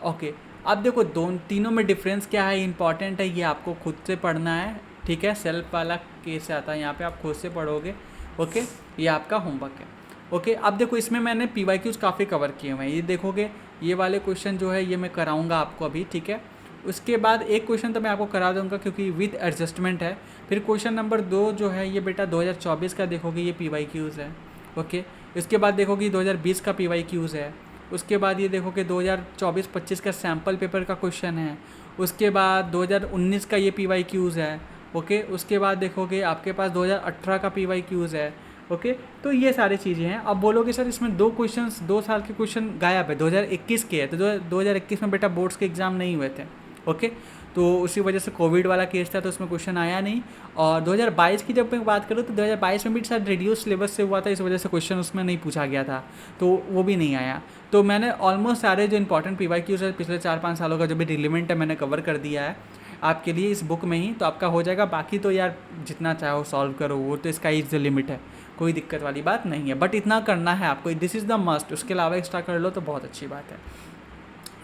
ओके। अब देखो तीनों में डिफरेंस क्या है, इंपॉर्टेंट है, ये आपको खुद से पढ़ना है, ठीक है। सेल्फ वाला केस आता है यहाँ पे, आप खुद से पढ़ोगे, ओके, ये आपका होमवर्क है, ओके। अब देखो इसमें मैंने PYQs काफ़ी कवर किए हुए हैं, ये देखोगे ये वाले क्वेश्चन जो है ये मैं कराऊंगा आपको अभी, ठीक है। उसके बाद एक क्वेश्चन तो मैं आपको करा दूंगा क्योंकि विद एडजस्टमेंट है। फिर क्वेश्चन नंबर 2 जो है ये बेटा 2024 का देखोगे, ये PYQs है, ओके। इसके बाद देखोगे 2020 का PYQs है। उसके बाद ये देखोगे 2024-25 का सैम्पल पेपर का क्वेश्चन है। उसके बाद 2019 का ये PYQs है, ओके। उसके बाद देखोगे आपके पास 2018 का PYQs है, ओके, तो ये सारी चीज़ें हैं। अब बोलोगे सर इसमें 2 साल के क्वेश्चन गायब है, 2021 के है, तो 2021 में बेटा बोर्ड्स के एग्ज़ाम नहीं हुए थे। ओके, तो उसी वजह से कोविड वाला केस था तो उसमें क्वेश्चन आया नहीं। और 2022 की जब मैं बात करूँ तो 2022 में भी शायद रिड्यूस सिलेबस से हुआ था, इस वजह से क्वेश्चन उसमें नहीं पूछा गया था, तो वो भी नहीं आया। तो मैंने ऑलमोस्ट सारे जो इंपॉर्टेंट PYQs है पिछले 4-5 सालों का जो भी रिलेवेंट है मैंने कवर कर दिया है आपके लिए इस बुक में ही, तो आपका हो जाएगा। बाकी तो यार जितना चाहो सॉल्व करो, वो तो इसका इज द लिमिट है, कोई दिक्कत वाली बात नहीं है, बट इतना करना है आपको, दिस इज़ द मस्ट। उसके अलावा एक्स्ट्रा कर लो तो बहुत अच्छी बात है।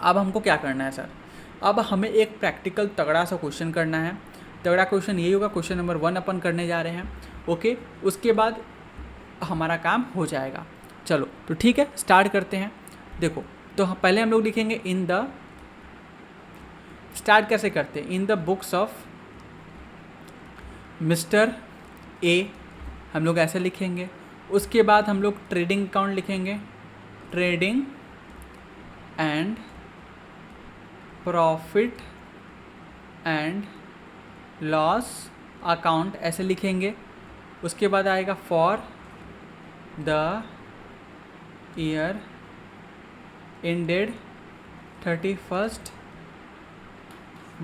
अब हमको क्या करना है सर, अब हमें एक प्रैक्टिकल तगड़ा सा क्वेश्चन करना है। तगड़ा क्वेश्चन यही होगा, क्वेश्चन नंबर 1 अपन करने जा रहे हैं। ओके, उसके बाद हमारा काम हो जाएगा। चलो तो ठीक है, स्टार्ट करते हैं। देखो, तो पहले हम लोग लिखेंगे इन द, स्टार्ट कैसे करते हैं, in the books of mister A, हम लोग ऐसे लिखेंगे। उसके बाद हम लोग ट्रेडिंग अकाउंट लिखेंगे, trading and profit and loss account ऐसे लिखेंगे। उसके बाद आएगा for the year ended 31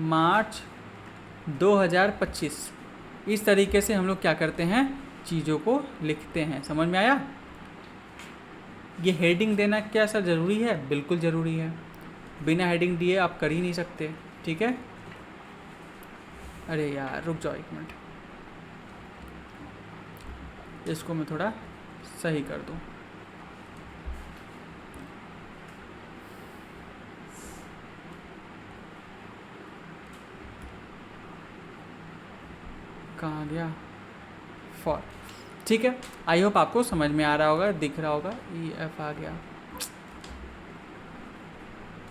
March 2025। इस तरीके से हम लोग क्या करते हैं, चीज़ों को लिखते हैं। समझ में आया? ये हेडिंग देना क्या सर ज़रूरी है? बिल्कुल ज़रूरी है, बिना हेडिंग दिए आप कर ही नहीं सकते। ठीक है, अरे यार रुक जाओ 1 मिनट, इसको मैं थोड़ा सही कर दूँ। कहाँ गया, फॉर। ठीक है, आई होप आपको समझ में आ रहा होगा, दिख रहा होगा। EF आ गया,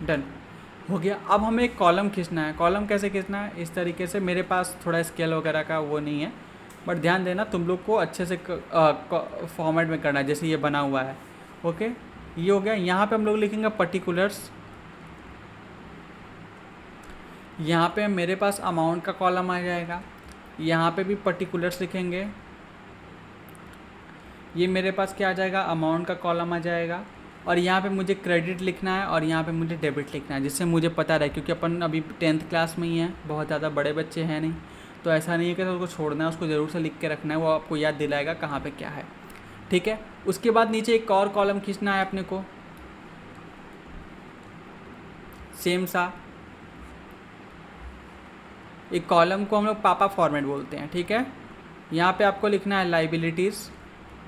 डन हो गया। अब हमें एक कॉलम खींचना है। कॉलम कैसे खींचना है, इस तरीके से। मेरे पास थोड़ा स्केल वगैरह का वो नहीं है, बट ध्यान देना तुम लोग को अच्छे से फॉर्मेट में करना है, जैसे ये बना हुआ है। ओके, ये हो गया। यहाँ पे हम लोग लिखेंगे पर्टिकुलर्स। यहाँ पे मेरे पास अमाउंट का कॉलम आ जाएगा, यहाँ पे भी पर्टिकुलर्स लिखेंगे। ये मेरे पास क्या आ जाएगा, अमाउंट का कॉलम आ जाएगा। और यहाँ पे मुझे क्रेडिट लिखना है और यहाँ पे मुझे डेबिट लिखना है, जिससे मुझे पता रहे, क्योंकि अपन अभी 10th क्लास में ही हैं, बहुत ज़्यादा बड़े बच्चे हैं नहीं, तो ऐसा नहीं है कि उसको छोड़ना है, उसको ज़रूर से लिख के रखना है, वो आपको याद दिलाएगा कहाँ पे क्या है। ठीक है, उसके बाद नीचे एक और कॉलम खींचना है अपने को, सेम सा। एक कॉलम को हम लोग पापा फॉर्मेट बोलते हैं। ठीक है, यहाँ पे आपको लिखना है लाइबिलिटीज़,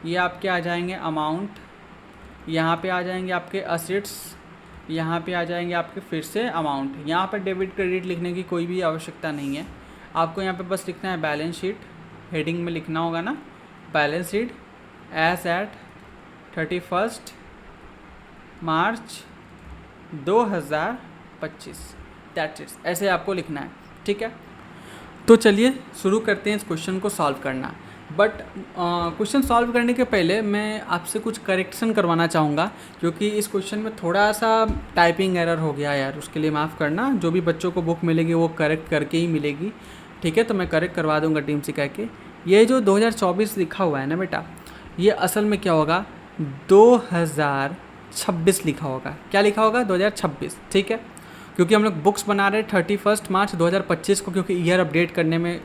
ये आपके आ जाएंगे अमाउंट, यहाँ पे आ जाएंगे आपके असेट्स, यहाँ पे आ जाएंगे आपके फिर से अमाउंट। यहाँ पे डेबिट क्रेडिट लिखने की कोई भी आवश्यकता नहीं है, आपको यहाँ पे बस लिखना है बैलेंस शीट। हेडिंग में लिखना होगा ना, balance sheet as at 31 March 2025, that's it. ऐसे आपको लिखना है। ठीक है, तो चलिए शुरू करते हैं इस क्वेश्चन को सॉल्व करना। बट क्वेश्चन सॉल्व करने के पहले मैं आपसे कुछ करेक्शन करवाना चाहूँगा, क्योंकि इस क्वेश्चन में थोड़ा सा टाइपिंग एरर हो गया यार, उसके लिए माफ़ करना। जो भी बच्चों को बुक मिलेगी वो करेक्ट करके ही मिलेगी। ठीक है, तो मैं करेक्ट करवा दूँगा टीम से कह के। ये जो 2024 लिखा हुआ है ना बेटा, ये असल में क्या होगा, 2026 लिखा होगा। क्या लिखा होगा, 2026। ठीक है, क्योंकि हम लोग बुक्स बना रहे हैं 31 मार्च 2025 को, क्योंकि ईयर अपडेट करने में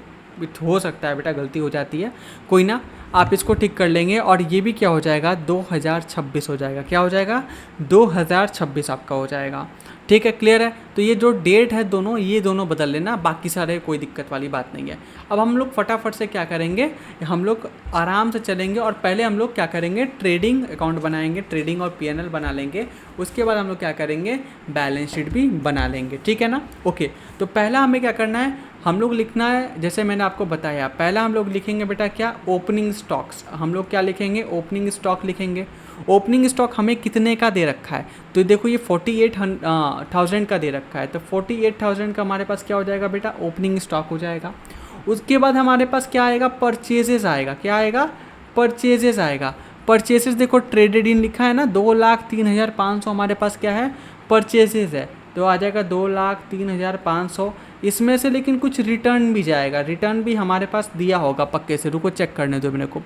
हो सकता है बेटा गलती हो जाती है, कोई ना, आप इसको ठीक कर लेंगे। और ये भी क्या हो जाएगा, 2026 हो जाएगा। क्या हो जाएगा, 2026 आपका हो जाएगा। ठीक है, क्लियर है? तो ये जो डेट है दोनों, ये दोनों बदल लेना, बाकी सारे कोई दिक्कत वाली बात नहीं है। अब हम लोग फटाफट से क्या करेंगे, हम लोग आराम से चलेंगे और पहले हम लोग क्या करेंगे, ट्रेडिंग अकाउंट बनाएंगे, ट्रेडिंग और PNL बना लेंगे। उसके बाद हम लोग क्या करेंगे, बैलेंस शीट भी बना लेंगे। ठीक है ना? ओके, तो पहला हमें क्या करना है, हम लोग लिखना है, जैसे मैंने आपको बताया, पहला हम लोग लिखेंगे बेटा क्या, ओपनिंग स्टॉक्स। हम लोग क्या लिखेंगे, ओपनिंग स्टॉक लिखेंगे। ओपनिंग स्टॉक हमें कितने का दे रखा है, तो देखो ये 48,000 का दे रखा है, तो 48,000 का हमारे पास क्या हो जाएगा बेटा, ओपनिंग स्टॉक हो जाएगा। उसके बाद हमारे पास क्या आएगा, परचेजेस आएगा। क्या आएगा, परचेजेस आएगा। परचेजेस देखो ट्रेडेड इन लिखा है ना, 2,03,500 हमारे पास क्या है, परचेजेस है, तो आ जाएगा 2,03,500। इसमें से लेकिन कुछ रिटर्न भी जाएगा, रिटर्न भी हमारे पास दिया होगा पक्के से, रुको चेक करने दो मेरे को।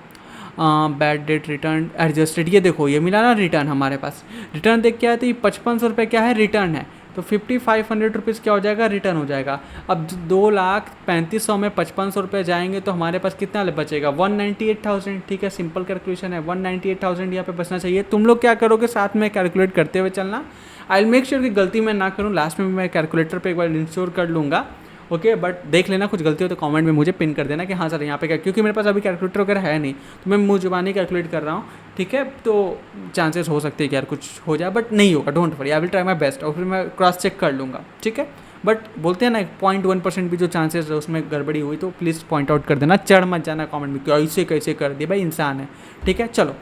बैड डेट रिटर्न एडजस्टेड, ये देखो ये मिला ना रिटर्न हमारे पास। रिटर्न देख क्या है तो ये 5500 क्या है रिटर्न है, तो 5500 रुपीज़ क्या हो जाएगा रिटर्न हो जाएगा। अब 2,35,000 में 5500 रुपये जाएंगे तो हमारे पास कितना बचेगा 198,000। ठीक है, सिंपल कैलकुलेशन है, 198,000 यहाँ पे बचना चाहिए। तुम लोग क्या करोगे साथ में कैलकुलेट करते हुए चलना। आई विल मेक श्योर कि गलती मैं ना करूँ, लास्ट में मैं कैलकुलेटर पे एक बार इंश्योर कर लूँगा। ओके बट देख लेना, कुछ गलती हो तो कमेंट में मुझे पिन कर देना कि हाँ सर यहाँ पे क्या, क्योंकि मेरे पास अभी कैलकुलेटर वगैरह है नहीं, तो मैं मुँह जुबानी कैलकुलेट कर रहा हूँ। ठीक है, तो चांसेस हो सकते हैं कि यार कुछ हो जाए, बट नहीं होगा, don't worry, I will try my best, और फिर मैं क्रॉस चेक कर लूँगा। ठीक है, बट बोलते हैं ना 0.1% भी जो चांसेस है उसमें गड़बड़ी हुई तो प्लीज़ पॉइंट आउट कर देना, चढ़ मत जाना कमेंट में कि ऐसे कैसे कर दिया, भाई इंसान है। ठीक है, चलो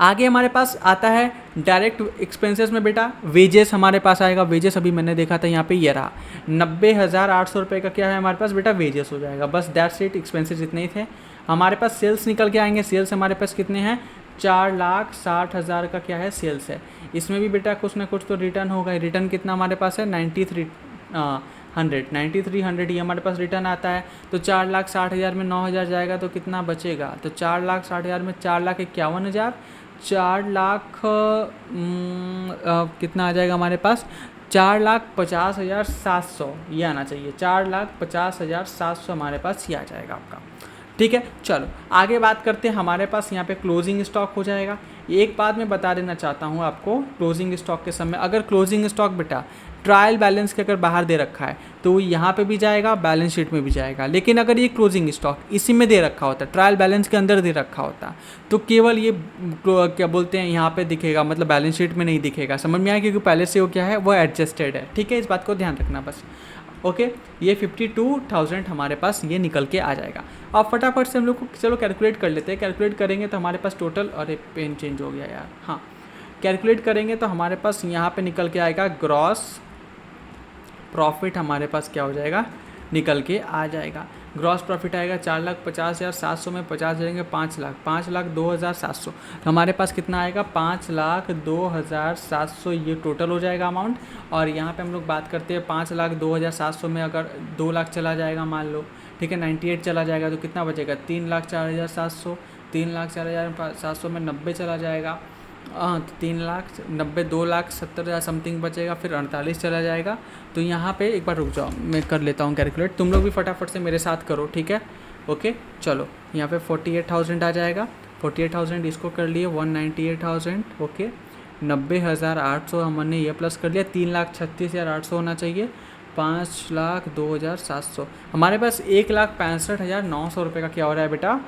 आगे हमारे पास आता है डायरेक्ट एक्सपेंसेस में बेटा वेजेस हमारे पास आएगा। वेजेस अभी मैंने देखा था यहाँ पे ये रहा 90,800 रुपये का क्या है हमारे पास बेटा वेजेस हो जाएगा, बस दैट्स इट, एक्सपेंसेस इतने ही थे हमारे पास। सेल्स निकल के आएंगे, सेल्स हमारे पास कितने हैं 4,60,000 का क्या है सेल्स है। इसमें भी बेटा कुछ ना कुछ तो रिटर्न होगा, रिटर्न कितना हमारे पास है 9300 ये हमारे पास रिटर्न आता है। तो 4,60,000 में 9,000 जाएगा तो कितना बचेगा, तो 4,60,000 में 4,51,000, 4,00,000 कितना आ जाएगा हमारे पास 4,50,700 ये आना चाहिए, 4,50,700 हमारे पास ये आ जाएगा आपका। ठीक है, चलो आगे बात करते हैं। हमारे पास यहाँ पे क्लोजिंग स्टॉक हो जाएगा। एक बात मैं बता देना चाहता हूँ आपको, क्लोजिंग स्टॉक के समय अगर क्लोजिंग स्टॉक बेटा ट्रायल बैलेंस के अगर बाहर दे रखा है तो यहाँ पे भी जाएगा, बैलेंस शीट में भी जाएगा। लेकिन अगर ये क्लोजिंग स्टॉक इसी में दे रखा होता, ट्रायल बैलेंस के अंदर दे रखा होता, तो केवल ये क्या बोलते हैं यहाँ पे दिखेगा, मतलब बैलेंस शीट में नहीं दिखेगा। समझ में आया, क्योंकि पहले से वो क्या है वो एडजस्टेड है। ठीक है, इस बात को ध्यान रखना बस। ओके, ये 52,000 हमारे पास ये निकल के आ जाएगा। अब फटाफट से हम लोग को चलो कैलकुलेट कर लेते हैं। कैलकुलेट करेंगे तो हमारे पास टोटल, अरे पेन चेंज हो गया यार, हाँ कैलकुलेट करेंगे तो हमारे पास यहाँ पे निकल के आएगा ग्रॉस प्रॉफिट, हमारे पास क्या हो जाएगा निकल के आ जाएगा। ग्रॉस प्रॉफिट आएगा 4,50,700 में 50 जाएंगे 5,00,000, 5,02,700, तो हमारे पास कितना आएगा 5,02,700 ये टोटल हो जाएगा अमाउंट। और यहाँ पे हम लोग बात करते हैं 5,02,700 में अगर 2,00,000 चला जाएगा मान लो, ठीक है 98 चला जाएगा तो कितना बचेगा 3,04,700, 3,04,700 में 90 चला जाएगा, हाँ तो 3,90,000 2,70,000 समथिंग बचेगा, फिर 48 चला जाएगा। तो यहाँ पे एक बार रुक जाओ, मैं कर लेता हूँ कैलकुलेट, तुम लोग भी फटाफट से मेरे साथ करो। ठीक है, ओके चलो यहाँ पे 48,000 आ जाएगा, 48,000 इसको कर लिए 198,000, ओके 90,800 हमने ये प्लस कर लिया, 3,36,800 होना चाहिए, 5,02,700 हमारे पास 1,65,900 रुपये का क्या हो रहा है बेटा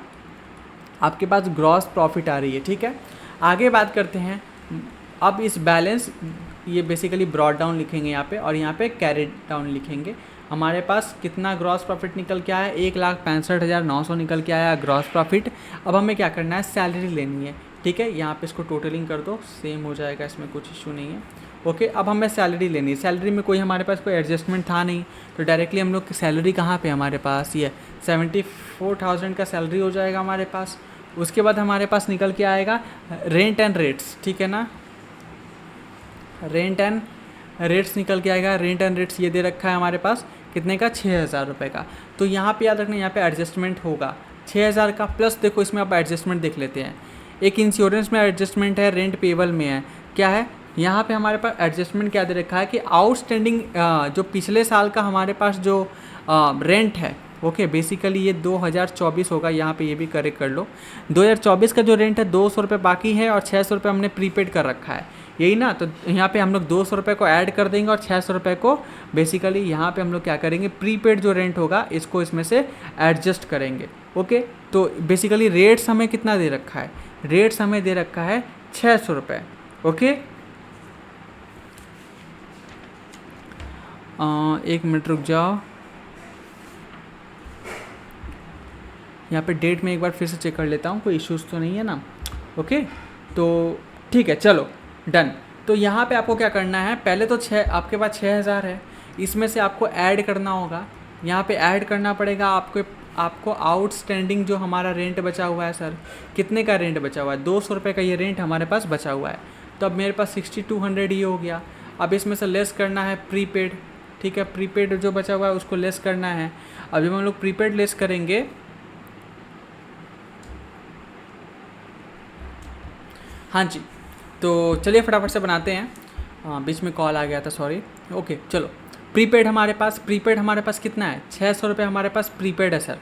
आपके पास ग्रॉस प्रॉफिट आ रही है। ठीक है, आगे बात करते हैं। अब इस बैलेंस ये बेसिकली ब्रॉड डाउन लिखेंगे यहाँ पे, और यहाँ पे कैरी डाउन लिखेंगे। हमारे पास कितना ग्रॉस प्रॉफिट निकल के आया 1,65,900 निकल के आया ग्रॉस प्रॉफिट। अब हमें क्या करना है सैलरी लेनी है। ठीक है, यहाँ पे इसको टोटलिंग कर दो, सेम हो जाएगा, इसमें कुछ इशू नहीं है। ओके, अब हमें सैलरी लेनी है। सैलरी में कोई हमारे पास कोई एडजस्टमेंट था नहीं, तो डायरेक्टली हम लोग की सैलरी कहाँ पे हमारे पास ये 74,000 का सैलरी हो जाएगा हमारे पास। उसके बाद हमारे पास निकल के आएगा रेंट एंड रेट्स, ठीक है ना, रेंट एंड रेट्स निकल के आएगा। रेंट एंड रेट्स ये दे रखा है हमारे पास कितने का 6,000 रुपये का। तो यहाँ पे याद रखना यहाँ पे एडजस्टमेंट होगा 6,000 का, प्लस देखो इसमें आप एडजस्टमेंट देख लेते हैं। एक इंश्योरेंस में एडजस्टमेंट है, रेंट पेबल में है, क्या है यहाँ पे हमारे पास एडजस्टमेंट क्या दे रखा है कि आउटस्टैंडिंग जो पिछले साल का हमारे पास जो रेंट है, ओके बेसिकली ये 2024 होगा, यहाँ पे ये भी करेक्ट कर लो। 2024 का जो रेंट है 200 रुपये बाकी है और 600 रुपये हमने प्रीपेड कर रखा है, यही ना। तो यहाँ पे हम लोग 200 रुपये को ऐड कर देंगे और 600 रुपये को बेसिकली यहाँ पे हम लोग क्या करेंगे प्रीपेड जो रेंट होगा इसको इसमें से एडजस्ट करेंगे। ओके, तो बेसिकली रेट्स हमें कितना दे रखा है, रेट्स हमें दे रखा है 600 रुपये। ओके, एक मिनट रुक जाओ, यहाँ पे डेट में एक बार फिर से चेक कर लेता हूँ, कोई इश्यूज़ तो नहीं है ना। ओके, तो ठीक है चलो डन। तो यहाँ पे आपको क्या करना है, पहले तो आपके पास 6,000 है, इसमें से आपको ऐड करना होगा, यहाँ पे ऐड करना पड़ेगा आपको आउटस्टैंडिंग जो हमारा रेंट बचा हुआ है। सर कितने का रेंट बचा हुआ है, 200 रुपये का ये रेंट हमारे पास बचा हुआ है। तो अब मेरे पास 6,200 ये हो गया। अब इसमें से लेस करना है प्रीपेड, ठीक है, प्रीपेड जो बचा हुआ है उसको लेस करना है। अब जब हम लोग प्रीपेड लेस करेंगे हाँ जी, तो चलिए फटाफट से बनाते हैं। बीच में कॉल आ गया था, सॉरी। ओके चलो, प्रीपेड हमारे पास कितना है, 600 रुपये हमारे पास प्रीपेड है सर।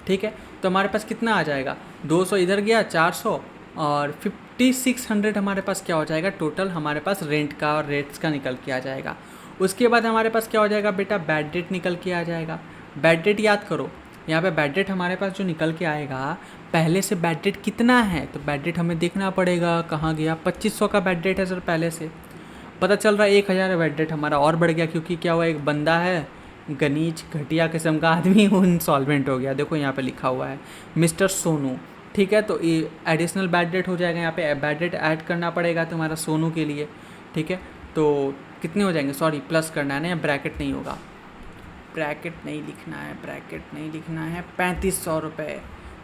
ठीक है, तो हमारे पास कितना आ जाएगा, 200 इधर गया, 400 और 5600 हमारे पास क्या हो जाएगा टोटल, हमारे पास रेंट का और रेट्स का निकल के आ जाएगा। उसके बाद हमारे पास क्या हो जाएगा बेटा, बैड डेट निकल के आ जाएगा। बैड डेट याद करो, यहाँ पे बैड डेट हमारे पास जो निकल के आएगा, पहले से बैड डेट कितना है, तो बैड डेट हमें देखना पड़ेगा, कहाँ गया, 2500 का बैड डेट है सर। पहले से पता चल रहा है 1000 बैड डेट हमारा और बढ़ गया, क्योंकि क्या हुआ, एक बंदा है गनीच घटिया किस्म का आदमी, वो इंसॉल्वेंट हो गया। देखो यहाँ पे लिखा हुआ है मिस्टर सोनू। ठीक है, तो ये एडिशनल बैड डेट हो जाएगा, यहाँ पे बैड डेट ऐड करना पड़ेगा तुम्हारा सोनू के लिए। ठीक है, तो कितने हो जाएंगे, सॉरी प्लस करना है ना, या ब्रैकेट नहीं होगा, ब्रैकेट नहीं लिखना है, 3500 रुपये।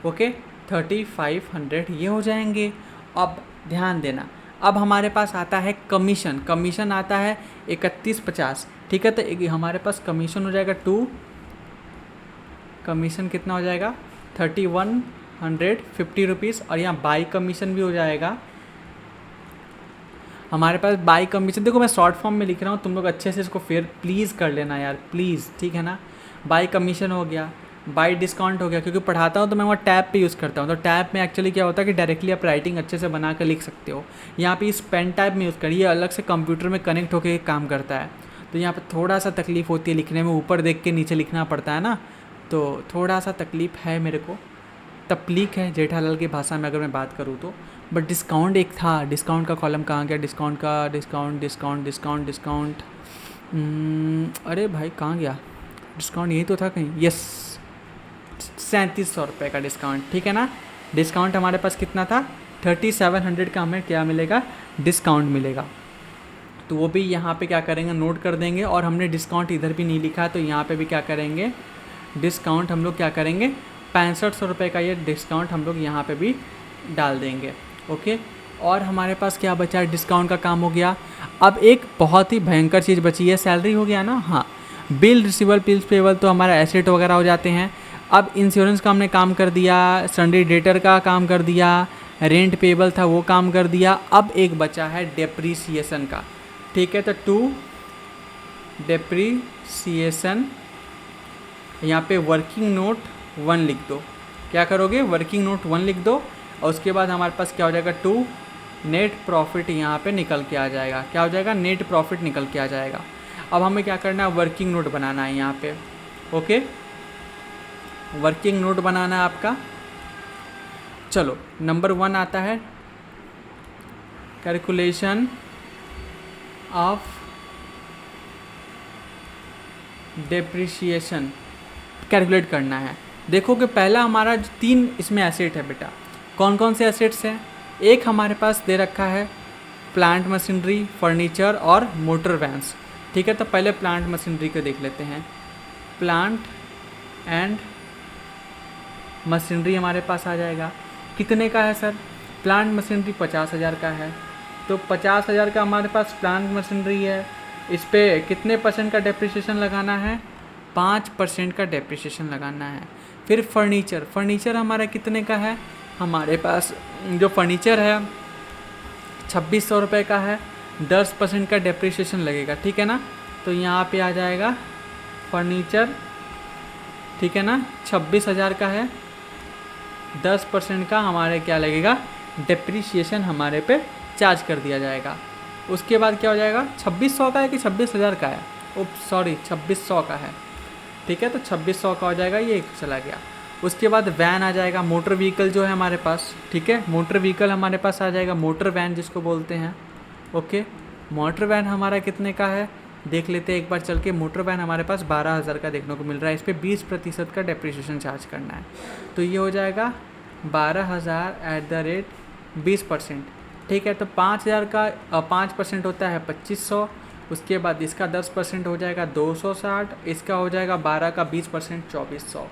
ओके, 3500 ये हो जाएंगे। अब ध्यान देना, अब हमारे पास आता है कमीशन आता है 3150। ठीक है, तो हमारे पास कमीशन हो जाएगा 2, कमीशन कितना हो जाएगा 3150 रुपीज़। और यहाँ बाई कमीशन भी हो जाएगा हमारे पास। बाई कमीशन देखो मैं शॉर्ट फॉर्म में लिख रहा हूँ, तुम लोग अच्छे से इसको फिर प्लीज़ कर लेना यार, प्लीज़, ठीक है ना। बाई कमीशन हो गया, बाई डिस्काउंट हो गया, क्योंकि पढ़ाता हूँ तो मैं वहाँ टैब पे यूज़ करता हूँ। तो टैब में एक्चुअली क्या होता है कि डायरेक्टली आप राइटिंग अच्छे से बना कर लिख सकते हो। यहाँ पे इस पेन टैब में यूज़ करिए, अलग से कंप्यूटर में कनेक्ट होकर काम करता है, तो यहाँ पर थोड़ा सा तकलीफ़ होती है लिखने में, ऊपर देख के नीचे लिखना पड़ता है ना, तो थोड़ा सा तकलीफ़ है मेरे को, तकलीफ है जेठालाल की भाषा में अगर मैं बात करूँ तो। बट डिस्काउंट एक था, डिस्काउंट का कॉलम कहाँ गया, डिस्काउंट, अरे भाई कहाँ गया डिस्काउंट, यही तो था कहीं, यस 3700 रुपये का डिस्काउंट। ठीक है ना, डिस्काउंट हमारे पास कितना था, 3700 का हमें क्या मिलेगा, डिस्काउंट मिलेगा। तो वो भी यहाँ पे क्या करेंगे, नोट कर देंगे। और हमने डिस्काउंट इधर भी नहीं लिखा, तो यहाँ पे भी क्या करेंगे, डिस्काउंट हम लोग क्या करेंगे, 6500 रुपये का ये डिस्काउंट हम लोग यहाँ पे भी डाल देंगे। ओके, और हमारे पास क्या बचा है, डिस्काउंट का काम हो गया। अब एक बहुत ही भयंकर चीज़ बची है, सैलरी हो गया ना, हाँ, बिल रिसीवेबल बिल्स पेबल तो हमारा एसेट वगैरह हो जाते हैं। अब इंश्योरेंस का हमने काम कर दिया, सन्डे डेटर का काम कर दिया, रेंट पेबल था वो काम कर दिया। अब एक बचा है डेप्रीसिएशन का। ठीक है, तो 2 डेप्रीसिएशन, यहाँ पे वर्किंग नोट 1 लिख दो। क्या करोगे, वर्किंग नोट 1 लिख दो, और उसके बाद हमारे पास क्या हो जाएगा, 2 नेट प्रॉफिट यहाँ पे निकल के आ जाएगा। क्या हो जाएगा, नेट प्रॉफिट निकल के आ जाएगा। अब हमें क्या करना है, वर्किंग नोट बनाना है यहाँ पे। ओके, वर्किंग नोट बनाना है आपका। चलो, नंबर 1 आता है कैलकुलेशन ऑफ डेप्रिसिएशन, कैलकुलेट करना है। देखो कि पहला हमारा 3 इसमें एसेट है बेटा, कौन कौन से एसेट्स हैं, एक हमारे पास दे रखा है प्लांट मशीनरी, फर्नीचर और मोटर वैन्स। ठीक है, तो पहले प्लांट मशीनरी को देख लेते हैं। प्लांट एंड मशीनरी हमारे पास आ जाएगा, कितने का है सर, प्लांट मशीनरी 50,000 का है, तो 50,000 का हमारे पास प्लांट मशीनरी है। इस पर कितने % का डेप्रिसिएशन लगाना है, 5% का डेप्रिसिएशन लगाना है। फिर फर्नीचर हमारा कितने का है, हमारे पास जो फर्नीचर है 2600 रुपये का है, 10% का डेप्रिसिएशन लगेगा। ठीक है ना, तो यहाँ पे आ जाएगा फर्नीचर, ठीक है ना, 26,000 का है, 10% का हमारे क्या लगेगा, डेप्रिसिएशन हमारे पे चार्ज कर दिया जाएगा। उसके बाद क्या हो जाएगा, 2600 का है कि 26,000 का है, सॉरी 2600 का है। ठीक है, तो 2600 का हो जाएगा, ये एक चला गया। उसके बाद वैन आ जाएगा, मोटर व्हीकल जो है हमारे पास। ठीक है, मोटर व्हीकल हमारे पास आ जाएगा, मोटर वैन जिसको बोलते हैं। ओके, मोटर वैन हमारा कितने का है, देख लेते हैं एक बार चल के। मोटर वैन हमारे पास 12,000 का देखने को मिल रहा है, इस पर 20% का डेप्रिसिएशन चार्ज करना है, तो ये हो जाएगा 12,000 @ 20%। ठीक है, तो 5,000 का 5% होता है 2500, उसके बाद इसका 10% हो जाएगा 260, इसका हो जाएगा 12 का 20% 2400।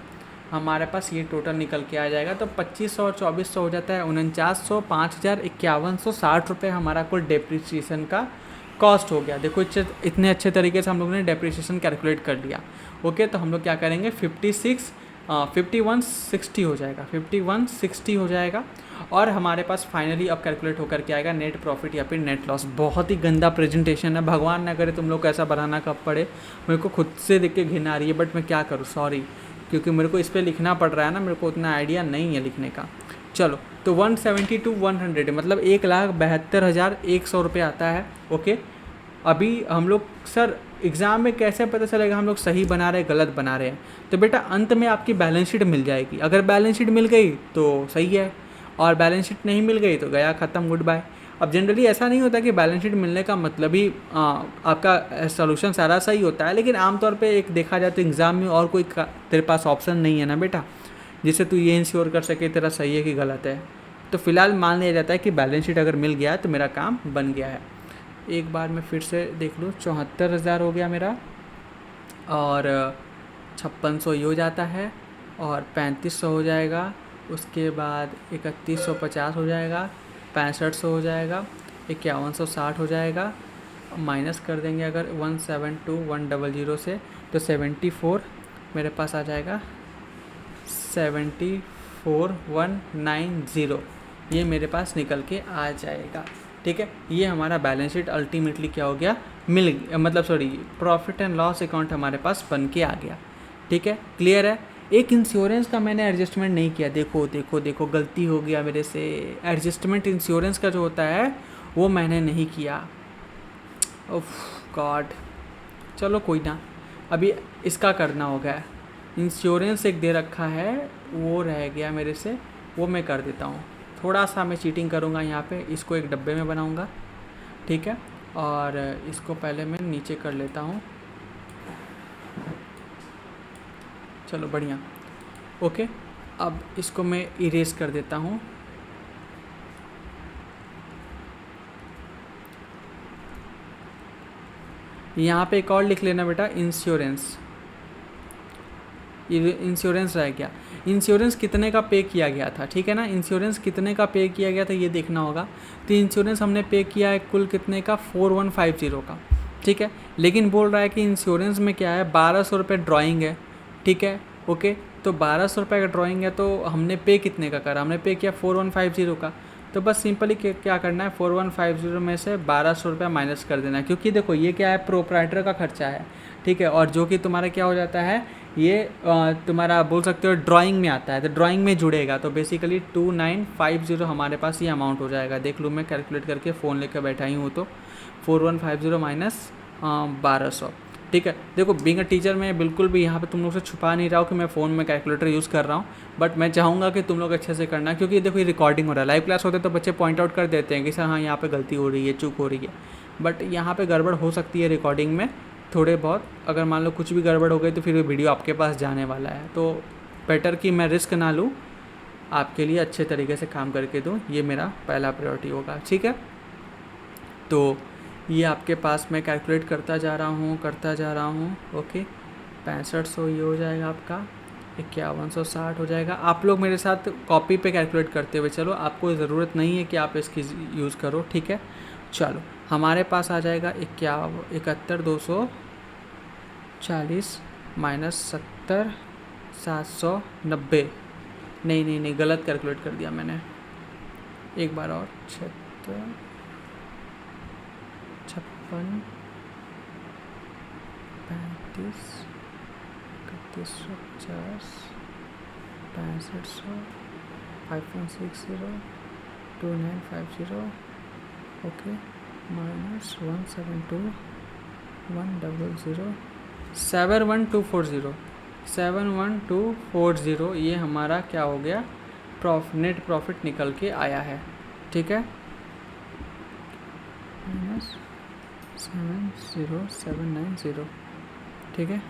हमारे पास ये टोटल निकल के आ जाएगा, तो 2500 और 2400 हो जाता है 4900, 5,000 5160 रुपये हमारा कुल डेप्रिसिएशन का कॉस्ट हो गया। देखो इतने अच्छे तरीके से हम लोगों ने डेप्रिसिएशन कैलकुलेट कर लिया। ओके, तो हम लोग क्या करेंगे, 56 5160 हो जाएगा, 5160 हो जाएगा। और हमारे पास फाइनली अब कैलकुलेट होकर के आएगा नेट प्रॉफिट या फिर नेट लॉस। बहुत ही गंदा प्रेजेंटेशन है, भगवान ना करे तुम लोग को ऐसा बनाना कब पड़े। मेरे को खुद से देख के घिन आ रही है, बट मैं क्या करूँ, सॉरी, क्योंकि मेरे को इस पर लिखना पड़ रहा है ना, मेरे को उतना आइडिया नहीं है लिखने का। चलो, तो 170 to 100 मतलब 1,72,100 रुपये आता है। ओके, अभी हम लोग सर एग्ज़ाम में कैसे पता चलेगा हम लोग सही बना रहे हैं गलत बना रहे हैं? तो बेटा अंत में आपकी बैलेंस शीट मिल जाएगी। अगर बैलेंस शीट मिल गई तो सही है, और बैलेंस शीट नहीं मिल गई तो गया ख़त्म, गुड बाय। अब जनरली ऐसा नहीं होता कि बैलेंस शीट मिलने का मतलब ही आपका सोल्यूशन सारा सही होता है, लेकिन आमतौर पे एक देखा जाए तो एग्ज़ाम में और कोई तेरे पास ऑप्शन नहीं है ना बेटा, जिससे तू ये इंश्योर कर सके तेरा सही है कि गलत है। तो फिलहाल मान लिया जाता है कि बैलेंस शीट अगर मिल गया है तो मेरा काम बन गया है। एक बार मैं फिर से देख लूँ, 74,000 हो गया मेरा, और 5600 ये हो जाता है, और 3500 हो जाएगा, उसके बाद 3150 हो जाएगा, 6500 हो जाएगा, 5160 हो जाएगा, माइनस कर देंगे अगर 172,100 से तो 74 मेरे पास आ जाएगा, 74,190 ये मेरे पास निकल के आ जाएगा। ठीक है, ये हमारा बैलेंस शीट अल्टीमेटली क्या हो गया, मतलब sorry, profit and loss account हमारे पास बन के आ गया। ठीक है, क्लियर है। एक इंश्योरेंस का मैंने एडजस्टमेंट नहीं किया, देखो देखो देखो, गलती हो गया मेरे से। एडजस्टमेंट इंश्योरेंस का जो होता है वो मैंने नहीं किया, ओफ गॉड। चलो कोई ना, अभी इसका करना होगा। इंश्योरेंस एक दे रखा है, वो रह गया मेरे से, वो मैं कर देता हूँ। थोड़ा सा मैं चीटिंग करूँगा यहाँ पे, इसको एक डब्बे में बनाऊँगा, ठीक है, और इसको पहले मैं नीचे कर लेता हूँ। चलो बढ़िया, ओके। अब इसको मैं इरेज कर देता हूँ। यहाँ पे एक और लिख लेना बेटा, इंश्योरेंस। इंश्योरेंस रह गया। इंश्योरेंस कितने का पे किया गया था, ठीक है ना, इंश्योरेंस कितने का पे किया गया था ये देखना होगा। तो इंश्योरेंस हमने पे किया है कुल कितने का, 4150 का, ठीक है। लेकिन बोल रहा है कि इंश्योरेंस में क्या है, 1200 रुपये ड्राइंग है, ठीक है, ओके। तो 1200 रुपये का ड्राइंग है, तो हमने पे कितने का करा, हमने पे किया 4150 का। तो बस सिंपली क्या करना है, 4150 में से 1200 रुपया माइनस कर देना है, क्योंकि देखो ये क्या है, प्रोप्राइटर का खर्चा है, ठीक है, और जो कि तुम्हारा क्या हो जाता है, ये तुम्हारा बोल सकते हो ड्राइंग में आता है, तो ड्राइंग में जुड़ेगा। तो बेसिकली 2950 हमारे पास ये अमाउंट हो जाएगा। देख लूँ मैं कैलकुलेट करके, फ़ोन लेकर बैठा ही हूँ, तो 4150 माइनस 1200, ठीक है। देखो बीइंग अ टीचर मैं बिल्कुल भी यहाँ पे तुम लोग से छुपा नहीं रहा हूँ कि मैं फ़ोन में कैलकुलेटर यूज़ कर रहा हूँ, बट मैं चाहूँगा कि तुम लोग अच्छे से करना, क्योंकि देखो ये रिकॉर्डिंग हो रहा है। लाइव क्लास होते तो बच्चे पॉइंट आउट कर देते हैं कि सर हाँ यहाँ पे गलती हो रही है, चूक हो रही है, बट यहाँ पे गड़बड़ हो सकती है रिकॉर्डिंग में थोड़े बहुत। अगर मान लो कुछ भी गड़बड़ हो गई तो फिर वीडियो आपके पास जाने वाला है, तो बेटर कि मैं रिस्क ना लूँ, आपके लिए अच्छे तरीके से काम करके दूँ, ये मेरा पहला प्रायोरिटी होगा, ठीक है। तो ये आपके पास मैं कैलकुलेट करता जा रहा हूँ, ओके। 6500 ये हो जाएगा आपका, 5160 हो जाएगा। आप लोग मेरे साथ कॉपी पे कैलकुलेट करते हुए चलो, आपको ज़रूरत नहीं है कि आप इसकी यूज़ करो, ठीक है। चलो हमारे पास आ जाएगा 71,240 माइनस 70,790, नहीं गलत कैलकुलेट कर दिया मैंने, एक बार और, 56, 35, 3150, 6500, 5160, 2950, ओके, माइनस 172,100, 71240, ये हमारा क्या हो गया, नेट प्रॉफिट निकल के आया है, ठीक है, माइनस 70790, ठीक है।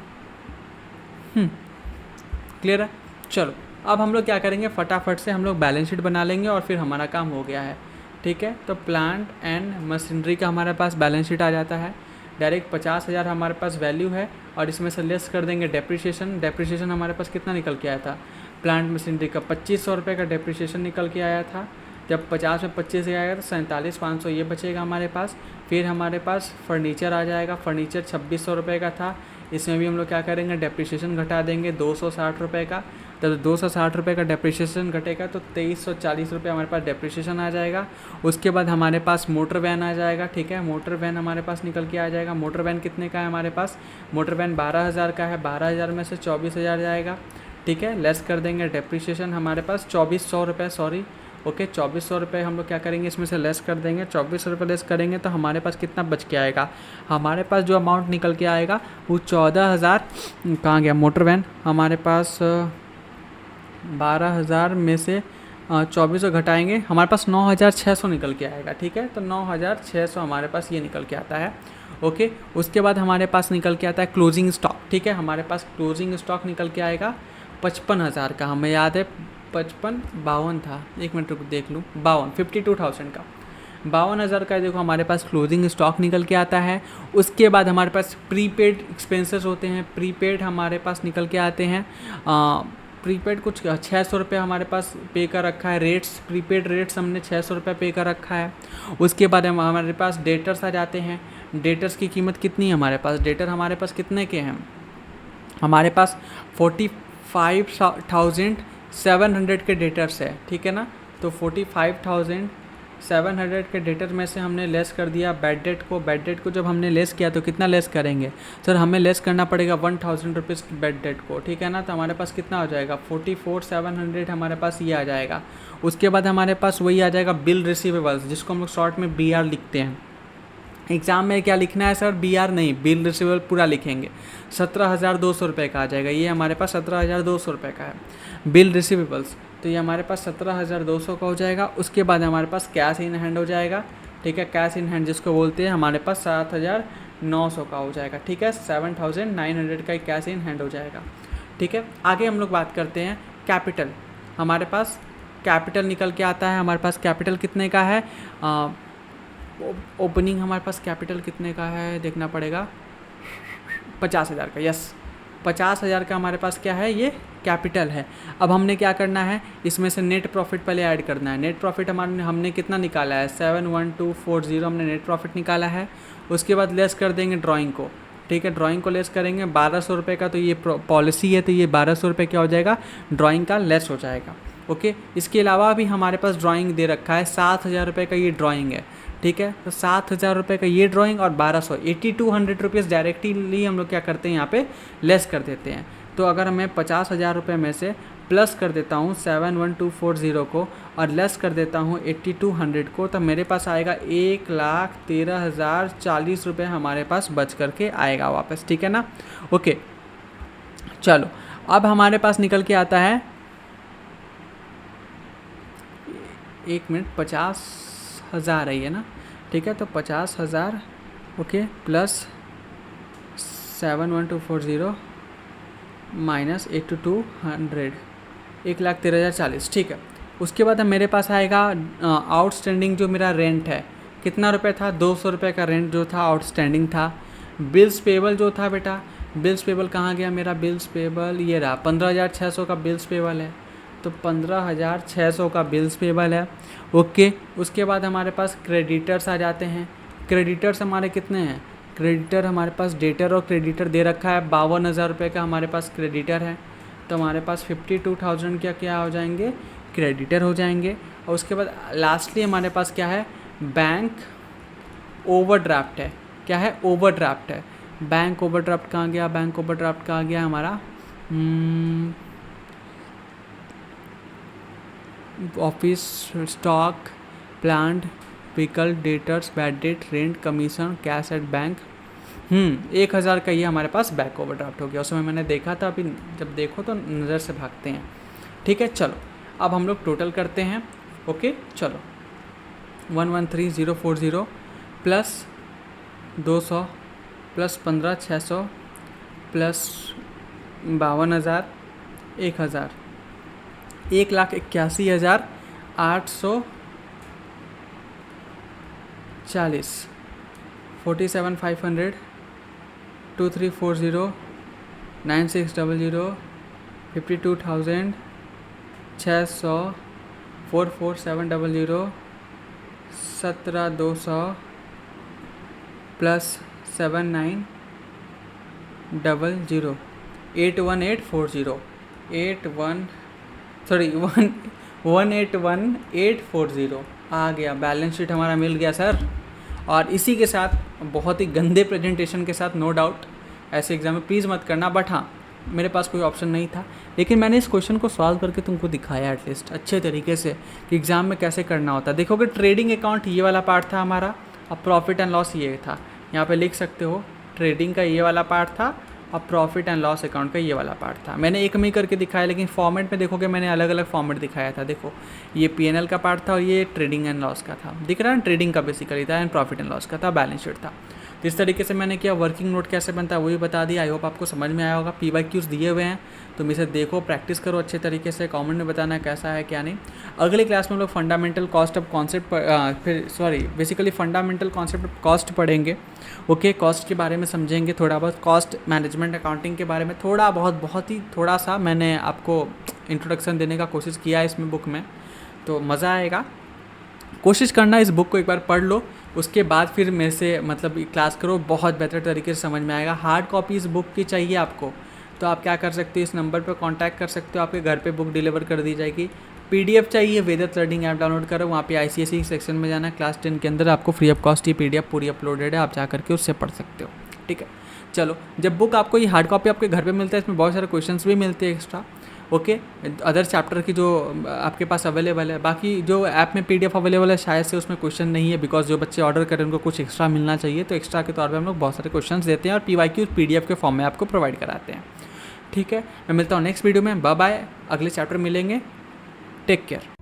क्लियर है। चलो अब हम लोग क्या करेंगे, फटाफट से हम लोग बैलेंस शीट बना लेंगे और फिर हमारा काम हो गया है, ठीक है। तो प्लांट एंड मशीनरी का हमारे पास बैलेंस शीट आ जाता है, डायरेक्ट 50,000 हमारे पास वैल्यू है, और इसमें से लेस कर देंगे डेप्रिसिएशन हमारे पास कितना निकल के आया था, प्लांट मशीनरी का 2500 रुपये का डेप्रिसिएशन निकल के आया था। जब 50 में 25 से आएगा तो 47,500 ये बचेगा हमारे पास। फिर हमारे पास फर्नीचर आ जाएगा, फर्नीचर 2600 रुपये का था, इसमें भी हम लोग क्या करेंगे, डेप्रिसिएशन घटा देंगे 260 रुपये का। तो 260 रुपये का डेप्रिसिएशन घटेगा तो 2340 रुपये हमारे पास डेप्रिसिएशन आ जाएगा। उसके बाद हमारे पास मोटर वैन आ जाएगा, ठीक है, मोटर वैन हमारे पास निकल के आ जाएगा। मोटर वैन कितने का है हमारे पास, मोटर वैन 12,000 का है, 12,000 में से 24,000 जाएगा, ठीक है, लेस कर देंगे डेप्रिसिएशन हमारे पास 2400 रुपये, सॉरी, ओके 2400 रुपये हम लोग क्या करेंगे इसमें से लेस कर देंगे। 2400 रुपये लेस करेंगे तो हमारे पास कितना बच के आएगा, हमारे पास जो अमाउंट निकल के आएगा वो 14,000, कहाँ गया मोटर वैन, हमारे पास 12,000 में से 2400 घटाएंगे, हमारे पास 9,600 निकल के आएगा, ठीक है। तो 9,600 हमारे पास ये निकल के आता है, ओके। उसके बाद हमारे पास निकल के आता है क्लोजिंग स्टॉक, ठीक है, हमारे पास क्लोजिंग स्टॉक निकल के आएगा 55,000 का, हमें याद है 52 था, एक मिनट रुक देख लूँ, 52,000 का, 52,000 का देखो हमारे पास क्लोजिंग स्टॉक निकल के आता है। उसके बाद हमारे पास प्रीपेड एक्सपेंसेस होते हैं, प्रीपेड हमारे पास निकल के आते हैं, प्रीपेड कुछ 600 रुपये हमारे पास पे कर रखा है, रेट्स प्रीपेड रेट्स हमने 600 रुपये पे कर रखा है। उसके बाद हमारे पास डेटर्स आ जाते हैं, डेटर्स की कीमत कितनी है हमारे पास, डेटर हमारे पास कितने के हैं, हमारे पास 45,700 के डेटर्स है, ठीक है ना। तो 45,700 के डेटर में से हमने लेस कर दिया बैड डेट को, बैड डेट को जब हमने लेस किया तो कितना लेस करेंगे सर, हमें लेस करना पड़ेगा 1,000 रुपीज़ बैड डेट को, ठीक है ना। तो हमारे पास कितना हो जाएगा 44,700 हमारे पास ये आ जाएगा। उसके बाद हमारे पास वही आ जाएगा बिल रिसीवेबल्स, जिसको हम लोग शॉर्ट में BR लिखते हैं। एग्ज़ाम में क्या लिखना है सर, BR नहीं, बिल रिसीवेबल पूरा लिखेंगे, 17,200 रुपये का आ जाएगा, ये हमारे पास 17,200 रुपये का है बिल रिसीवेबल्स, तो ये हमारे पास 17,200 का हो जाएगा। उसके बाद हमारे पास कैश इन हैंड हो जाएगा, ठीक है, कैश इन हैंड जिसको बोलते हैं, हमारे पास 7,900 का हो जाएगा, ठीक है, 7,900 का कैश इन हैंड हो जाएगा, ठीक है। आगे हम लोग बात करते हैं कैपिटल, हमारे पास कैपिटल निकल के आता है, हमारे पास कैपिटल कितने का है, ओपनिंग हमारे पास कैपिटल कितने का है देखना पड़ेगा, 50,000 का, यस 50,000 का हमारे पास क्या है, ये कैपिटल है। अब हमने क्या करना है, इसमें से नेट प्रॉफिट पहले ऐड करना है। नेट प्रॉफिट हमने कितना निकाला है, 7,1,240 हमने नेट प्रॉफिट निकाला है। उसके बाद लेस कर देंगे ड्राइंग को, ठीक है, ड्राइंग को लेस करेंगे 1,200 रुपये का, तो ये पॉलिसी है तो ये 1,200 रुपये क्या हो जाएगा, ड्राइंग का लेस हो जाएगा, ओके। इसके अलावा भी हमारे पास ड्राइंग दे रखा है, 7,000 रुपये का ये ड्राइंग है, ठीक है। तो 7,000 रुपये का ये ड्राइंग और 8,200 रुपीज़ डायरेक्टली हम लोग क्या करते हैं यहाँ पे लेस कर देते हैं। तो अगर मैं 50,000 रुपये में से प्लस कर देता हूँ 7,1,240 को और लेस कर देता हूँ 8,200 को, तो मेरे पास आएगा 1,13,040 रुपये हमारे पास बच करके आएगा वापस, ठीक है ना, ओके। चलो अब हमारे पास निकल के आता है 1 मिनट 50,000 है ये ना, ठीक है, तो 50,000 ओके प्लस 7,1,240 माइनस 8,200, 1,13,040, ठीक है। उसके बाद मेरे पास आएगा आउटस्टैंडिंग जो मेरा रेंट है, कितना रुपए था, 200 रुपये का रेंट जो था आउटस्टैंडिंग था। बिल्स पेबल जो था बेटा, बिल्स पेबल कहाँ गया मेरा, बिल्स पेबल ये रहा, 15,600 का बिल्स पेबल है, तो 15,600 का बिल्स पेबल है, ओके। उसके बाद हमारे पास क्रेडिटर्स आ जाते हैं। क्रेडिटर्स हमारे कितने हैं, क्रेडिटर हमारे पास डेटर और क्रेडिटर दे रखा है, 52,000 रुपये का हमारे पास क्रेडिटर है, तो हमारे पास 52,000 क्या हो जाएंगे, क्रेडिटर हो जाएंगे। और उसके बाद लास्टली हमारे पास क्या है, बैंक ओवरड्राफ्ट है, क्या है, ओवरड्राफ्ट है। बैंक ओवरड्राफ्ट कहाँ गया, बैंक ओवरड्राफ्ट कहाँ गया हमारा, office stock plant vehicle debtors bad debt rent commission cash at bank, 1,000 का ये हमारे पास बैंक ओवरड्राफ्ट हो गया। उसमें मैंने देखा था, अभी जब देखो तो नज़र से भागते हैं, ठीक है। चलो अब हम लोग टोटल करते हैं, ओके। चलो 113,040 प्लस 200 प्लस 15,600 प्लस 52,000 1,000, 1,81,840 47,500 2340 9600 52,600 44,700 17,200 प्लस 79 00 81840 181840 आ गया। बैलेंस शीट हमारा मिल गया सर। और इसी के साथ बहुत ही गंदे प्रेजेंटेशन के साथ, नो डाउट ऐसे एग्जाम में प्लीज़ मत करना, बट हाँ मेरे पास कोई ऑप्शन नहीं था, लेकिन मैंने इस क्वेश्चन को सॉल्व करके तुमको दिखाया एटलीस्ट अच्छे तरीके से कि एग्ज़ाम में कैसे करना होता है। देखोगे ट्रेडिंग अकाउंट ये वाला पार्ट था हमारा, और प्रॉफिट एंड लॉस ये था। यहाँ पे लिख सकते हो ट्रेडिंग का ये वाला पार्ट था और प्रॉफिट एंड लॉस अकाउंट का ये वाला पार्ट था। मैंने एक में ही करके दिखाया, लेकिन फॉर्मेट में देखोगे मैंने अलग अलग फॉर्मेट दिखाया था। देखो ये P&L का पार्ट था और ये ट्रेडिंग एंड लॉस का था, दिख रहा है, ट्रेडिंग का बेसिकली था एंड प्रॉफिट एंड लॉस का था, बैलेंस शीट था। तो इस तरीके से मैंने किया। वर्किंग नोट कैसे बनता है वो भी बता दिया। आई होप आपको समझ में आया होगा। PYQs दिए हुए हैं, तुम इसे देखो, प्रैक्टिस करो अच्छे तरीके से, कमेंट में बताना कैसा है क्या नहीं। अगली क्लास में हम लोग fundamental cost of concept basically fundamental concept of cost पढ़ेंगे। ओके, कॉस्ट के बारे में समझेंगे थोड़ा बहुत, कॉस्ट मैनेजमेंट अकाउंटिंग के बारे में थोड़ा बहुत, बहुत ही थोड़ा सा मैंने आपको इंट्रोडक्शन देने का कोशिश किया है इसमें बुक में, तो मज़ा आएगा। कोशिश करना इस बुक को एक बार पढ़ लो, उसके बाद फिर मेरे से मतलब क्लास करो, बहुत बेहतर तरीके से समझ में आएगा। हार्ड कॉपी इस बुक की चाहिए आपको, तो आप क्या कर सकते हो, इस नंबर पर कांटेक्ट कर सकते हो, आपके घर पे बुक डिलीवर कर दी जाएगी। PDF चाहिए, वेदत लर्निंग ऐप डाउनलोड करो, वहाँ पे ICSE सेक्शन में जाना, क्लास 10 के अंदर आपको फ्री ऑफ कॉस्ट ये PDF पूरी अपलोडेड है, आप जा करके उससे पढ़ सकते हो। ठीक है, चलो, जब बुक आपको ये हार्ड कॉपी आपके घर पे मिलता है, इसमें बहुत सारे क्वेश्चंस भी मिलते हैं एक्स्ट्रा। ओके, अदर चैप्टर की जो आपके पास अवेलेबल है, बाकी जो ऐप में PDF अवेलेबल है शायद से उसमें क्वेश्चन नहीं है, बिकॉज जो बच्चे ऑर्डर करें उनको कुछ एक्स्ट्रा मिलना चाहिए, तो एक्स्ट्रा के तौर पे हम लोग बहुत सारे क्वेश्चंस देते हैं और PYQ PDF के फॉर्म में आपको प्रोवाइड कराते हैं। ठीक है, मैं मिलता हूँ नेक्स्ट वीडियो में, बाय बाय, अगले चैप्टर मिलेंगे, टेक केयर।